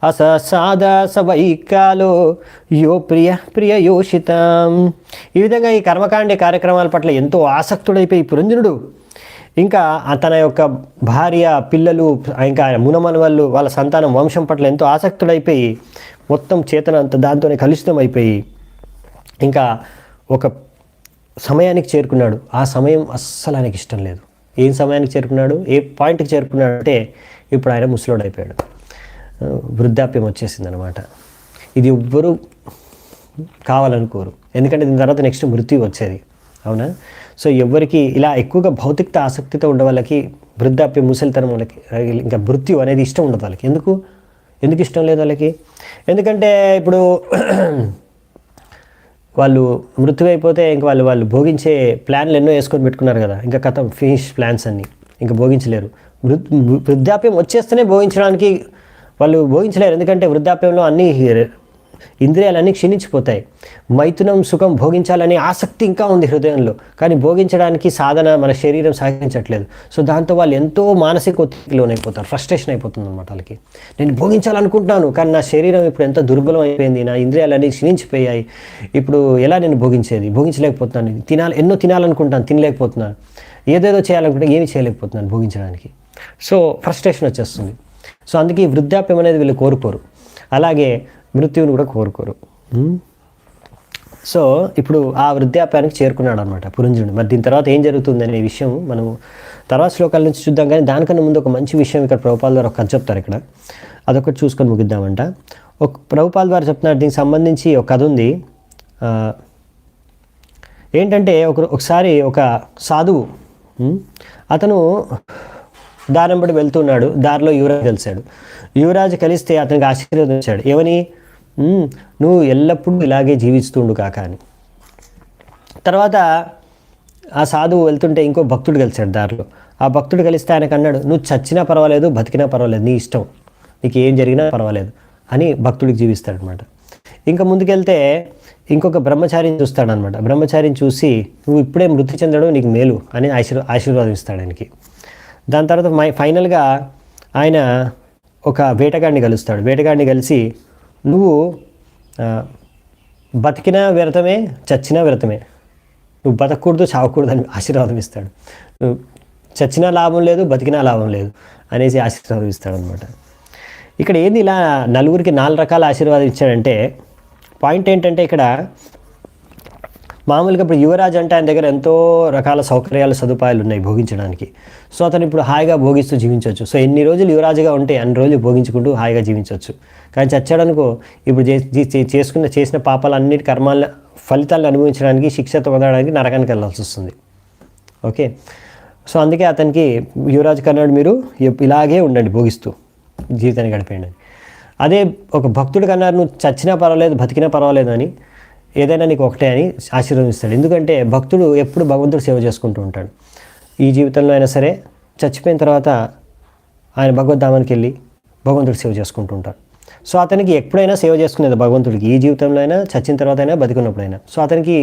అససాదా సవైకాలో యో ప్రియయోషితాం. ఈ విధంగా ఈ కర్మకాండ కార్యక్రమాల పట్ల ఎంతో ఆసక్తుడైపోయి పురంజనుడు ఇంకా తన యొక్క భార్య, పిల్లలు, ఇంకా మునమనవళ్ళు, వాళ్ళ సంతానం, వంశం పట్ల ఎంతో ఆసక్తుడైపోయి మొత్తం చేతన అంతా దాంతోనే కలుషితం అయిపోయి ఇంకా ఒక సమయానికి చేరుకున్నాడు. ఆ సమయం అస్సలు ఆయనకి ఇష్టం లేదు. ఏం సమయానికి చేరుకున్నాడు, ఏ పాయింట్కి చేరుకున్నాడు అంటే ఇప్పుడు ఆయన ముసలోడు అయిపోయాడు, వృద్ధాప్యం వచ్చేసింది అనమాట. ఇది ఎవ్వరూ కావాలనుకోరు, ఎందుకంటే దీని తర్వాత నెక్స్ట్ మృత్యు వచ్చేది, అవునా? సో ఎవరికి ఇలా ఎక్కువగా భౌతికత ఆసక్తితో ఉండే వాళ్ళకి వృద్ధాప్యం, ముసలితనం వాళ్ళకి ఇంకా మృత్యు అనేది ఇష్టం ఉండదు వాళ్ళకి. ఎందుకు ఇష్టం లేదు వాళ్ళకి? ఎందుకంటే ఇప్పుడు వాళ్ళు మృత్యు అయిపోతే ఇంకా వాళ్ళు భోగించే ప్లాన్లు ఎన్నో వేసుకొని పెట్టుకున్నారు కదా, ఇంకా కథ ఫినిష్ ప్లాన్స్ అన్నీ ఇంకా భోగించలేరు. వృద్ధాప్యం వచ్చేస్తేనే భోగించడానికి వాళ్ళు భోగించలేరు, ఎందుకంటే వృద్ధాప్యంలో అన్ని ఇంద్రియాలన్నీ క్షీణించిపోతాయి. మైథునం, సుఖం భోగించాలనే ఆసక్తి ఇంకా ఉంది హృదయంలో, కానీ భోగించడానికి సాధన మన శరీరం సహకరించట్లేదు. సో దాంతో వాళ్ళు ఎంతో మానసిక ఒత్తిడికి లోనైపోతారు, ఫ్రస్ట్రేషన్ అయిపోతుంది అనమాట వాళ్ళకి. నేను భోగించాలనుకుంటున్నాను కానీ నా శరీరం ఇప్పుడు ఎంత దుర్బలం అయిపోయింది, నా ఇంద్రియాలన్నీ క్షీణించిపోయాయి, ఇప్పుడు ఎలా నేను భోగించలేకపోతున్నాను. ఎన్నో తినాలనుకుంటాను, తినలేకపోతున్నాను. ఏదేదో చేయాలనుకుంటే ఏమి చేయలేకపోతున్నాను భోగించడానికి. సో ఫ్రస్ట్రేషన్ వచ్చేస్తుంది. సో అందుకే ఈ వృద్ధాప్యం అనేది వీళ్ళు కోరుకోరు, అలాగే మృత్యువుని కూడా కోరుకోరు. సో ఇప్పుడు ఆ వృద్ధాప్యానికి చేరుకున్నాడు అనమాట పురంజనుడు. మరి దీని తర్వాత ఏం జరుగుతుంది అనే విషయం మనం తర్వాత శ్లోకాల నుంచి చూద్దాం. కానీ దానికన్నా ముందు ఒక మంచి విషయం ఇక్కడ ప్రభుపాల్ ద్వారా ఒక కథ చెప్తారు. ఇక్కడ అదొకటి చూసుకొని ముగిద్దామంట. ఒక ప్రభుపాల్ ద్వారా చెప్తున్నారు, దీనికి సంబంధించి ఒక కథ ఉంది. ఏంటంటే ఒకసారి ఒక సాధువు అతను దారంబడి వెళ్తున్నాడు. దారిలో యువరాజు కలిశాడు. యువరాజు కలిస్తే అతనికి ఆశీర్వదించాడు. ఏమని? నువ్వు ఎల్లప్పుడూ ఇలాగే జీవిస్తుండు కాక అని. తర్వాత ఆ సాధువు వెళ్తుంటే ఇంకో భక్తుడు కలిశాడు దారిలో. ఆ భక్తుడు కలిస్తే ఆయనకు అన్నాడు, నువ్వు చచ్చినా పర్వాలేదు, బతికినా పర్వాలేదు, నీ ఇష్టం, నీకు ఏం జరిగినా పర్వాలేదు అని భక్తుడికి జీవిస్తాడనమాట. ఇంకా ముందుకెళ్తే ఇంకొక బ్రహ్మచారిని చూస్తాడనమాట. బ్రహ్మచారిని చూసి నువ్వు ఇప్పుడే మృతి చెందడం నీకు మేలు అని ఆశీర్వాదం ఇస్తాడు ఆయనకి. దాని తర్వాత ఫైనల్గా ఆయన ఒక వేటగాడిని కలుస్తాడు. వేటగాడిని కలిసి నువ్వు బతికినా వ్యర్థమే, చచ్చినా వ్యర్థమే, నువ్వు బతకూడదు, చావకూడదు అని ఆశీర్వాదం ఇస్తాడు. నువ్వు చచ్చినా లాభం లేదు, బతికినా లాభం లేదు అనేసి ఆశీర్వాదం ఇస్తాడు అనమాట. ఇక్కడ ఏంది ఇలా నలుగురికి 4 రకాల ఆశీర్వాదం ఇచ్చాడంటే పాయింట్ ఏంటంటే ఇక్కడ మామూలుగా ఇప్పుడు యువరాజు అంటే ఆయన దగ్గర ఎంతో రకాల సౌకర్యాలు, సదుపాయాలు ఉన్నాయి భోగించడానికి. సో అతను ఇప్పుడు హాయిగా భోగిస్తూ జీవించవచ్చు. సో ఎన్ని రోజులు యువరాజుగా ఉంటే అన్ని రోజులు భోగించుకుంటూ హాయిగా జీవించవచ్చు. కానీ చచ్చాడనుకో ఇప్పుడు చేసిన పాపాలన్నిటి కర్మాల ఫలితాలను అనుభవించడానికి, శిక్ష పొందడానికి నరకానికి వెళ్ళాల్సి వస్తుంది. ఓకే, సో అందుకే అతనికి యువరాజు కన్నాడు, మీరు ఇలాగే ఉండండి భోగిస్తూ జీవితాన్ని గడిపేయండి. అదే ఒక భక్తుడు కన్నారు, నువ్వు చచ్చినా పర్వాలేదు, బతికినా పర్వాలేదు అని, ఏదైనా నీకు ఒకటే అని ఆశీర్వదిస్తాడు. ఎందుకంటే భక్తుడు ఎప్పుడు భగవంతుడు సేవ చేసుకుంటూ ఉంటాడు. ఈ జీవితంలో అయినా సరే, చచ్చిపోయిన తర్వాత ఆయన భగవద్ధామానికి వెళ్ళి భగవంతుడు సేవ చేసుకుంటూ ఉంటాడు. సో అతనికి ఎప్పుడైనా సేవ చేసుకునేది భగవంతుడికి, ఈ జీవితంలో అయినా, చచ్చిన తర్వాత అయినా, బతికున్నప్పుడైనా. సో అతనికి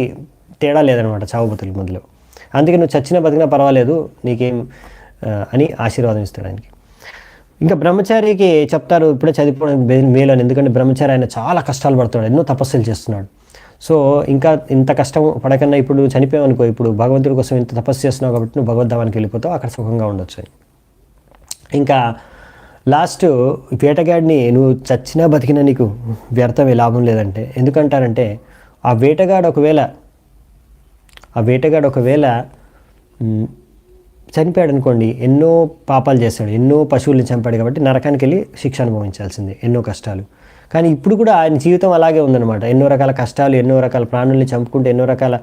తేడా లేదనమాట చావు బతుల మధ్యలో. అందుకే నువ్వు చచ్చినా బతికినా పర్వాలేదు, నీకేం అని ఆశీర్వాదం ఇస్తాడు ఆయనకి. ఇంకా బ్రహ్మచారికి చెప్తారు ఇప్పుడే చదివిపోవడం మేలు అని. ఎందుకంటే బ్రహ్మచారి ఆయన చాలా కష్టాలు పడుతున్నాడు, ఎన్నో తపస్సులు చేస్తున్నాడు. సో ఇంకా ఇంత కష్టం పడకన్నా ఇప్పుడు చనిపోయావనుకో, ఇప్పుడు భగవంతుడి కోసం ఇంత తపస్సు చేస్తున్నావు కాబట్టి నువ్వు భగవద్ధామానికి వెళ్ళిపోతావు, అక్కడ సుఖంగా ఉండొచ్చు. ఇంకా లాస్ట్ వేటగాడిని, నువ్వు చచ్చినా బతికినా నీకు వ్యర్థమే, లాభం లేదంటే. ఎందుకంటారంటే ఆ వేటగాడు ఒకవేళ చనిపోయాడు అనుకోండి, ఎన్నో పాపాలు చేస్తాడు, ఎన్నో పశువుల్ని చంపాడు కాబట్టి నరకానికి వెళ్ళి శిక్ష అనుభవించాల్సిందే, ఎన్నో కష్టాలు. కానీ ఇప్పుడు కూడా ఆయన జీవితం అలాగే ఉందన్నమాట. ఎన్నో రకాల కష్టాలు, ఎన్నో రకాల ప్రాణుల్ని చంపుకుంటూ ఎన్నో రకాల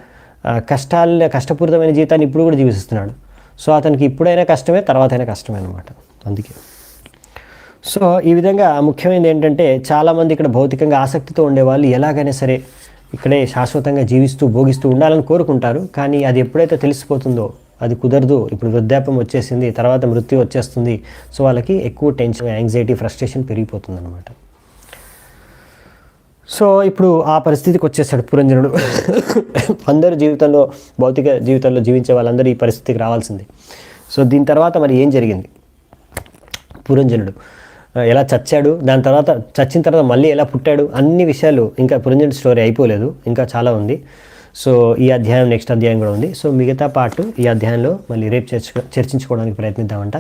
కష్టపూరితమైన జీవితాన్ని ఇప్పుడు కూడా జీవిస్తున్నాడు. సో అతనికి ఇప్పుడైనా కష్టమే, తర్వాత అయినా కష్టమే అనమాట. అందుకే సో ఈ విధంగా ముఖ్యమైనది ఏంటంటే చాలామంది ఇక్కడ భౌతికంగా ఆసక్తితో ఉండేవాళ్ళు ఎలాగైనా సరే ఇక్కడే శాశ్వతంగా జీవిస్తూ భోగిస్తూ ఉండాలని కోరుకుంటారు. కానీ అది ఎప్పుడైతే తెలిసిపోతుందో అది కుదరదు. ఇప్పుడు వృద్ధాప్యం వచ్చేసింది, తర్వాత మృత్యు వచ్చేస్తుంది. సో వాళ్ళకి ఎక్కువ టెన్షన్, యాంగ్జైటీ, ఫ్రస్ట్రేషన్ పెరిగిపోతుంది అనమాట. సో ఇప్పుడు ఆ పరిస్థితికి వచ్చేసాడు పురంజనుడు. అందరూ జీవితంలో, భౌతిక జీవితంలో జీవించే వాళ్ళందరూ ఈ పరిస్థితికి రావాల్సింది. సో దీని తర్వాత మరి ఏం జరిగింది? పురంజనుడు ఎలా చచ్చాడు, దాని తర్వాత చచ్చిన తర్వాత మళ్ళీ ఎలా పుట్టాడు, అన్ని విషయాలు, ఇంకా పురంజనుడి స్టోరీ అయిపోలేదు, ఇంకా చాలా ఉంది. సో ఈ అధ్యాయం, నెక్స్ట్ అధ్యాయం కూడా ఉంది. సో మిగతా పార్ట్ ఈ అధ్యాయంలో మళ్ళీ రేపు చర్చించుకోవడానికి ప్రయత్నిద్దామంట.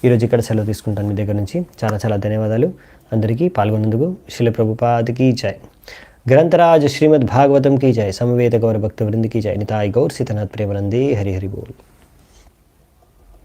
ఈరోజు ఇక్కడ సెలవు తీసుకుంటాను మీ దగ్గర నుంచి. చాలా చాలా ధన్యవాదాలు అందరికీ పాల్గొన్నందుకు. శ్రీల ప్రభుపాద్ కీ జై. గ్రంథరాజ్ శ్రీమద్ భాగవతం కీ జై. సమవేత గౌర భక్త వృంద కీ జై. నితాయ్ గౌర్ సీతనాథ్ ప్రేమనందే. హరి హరి బోల్.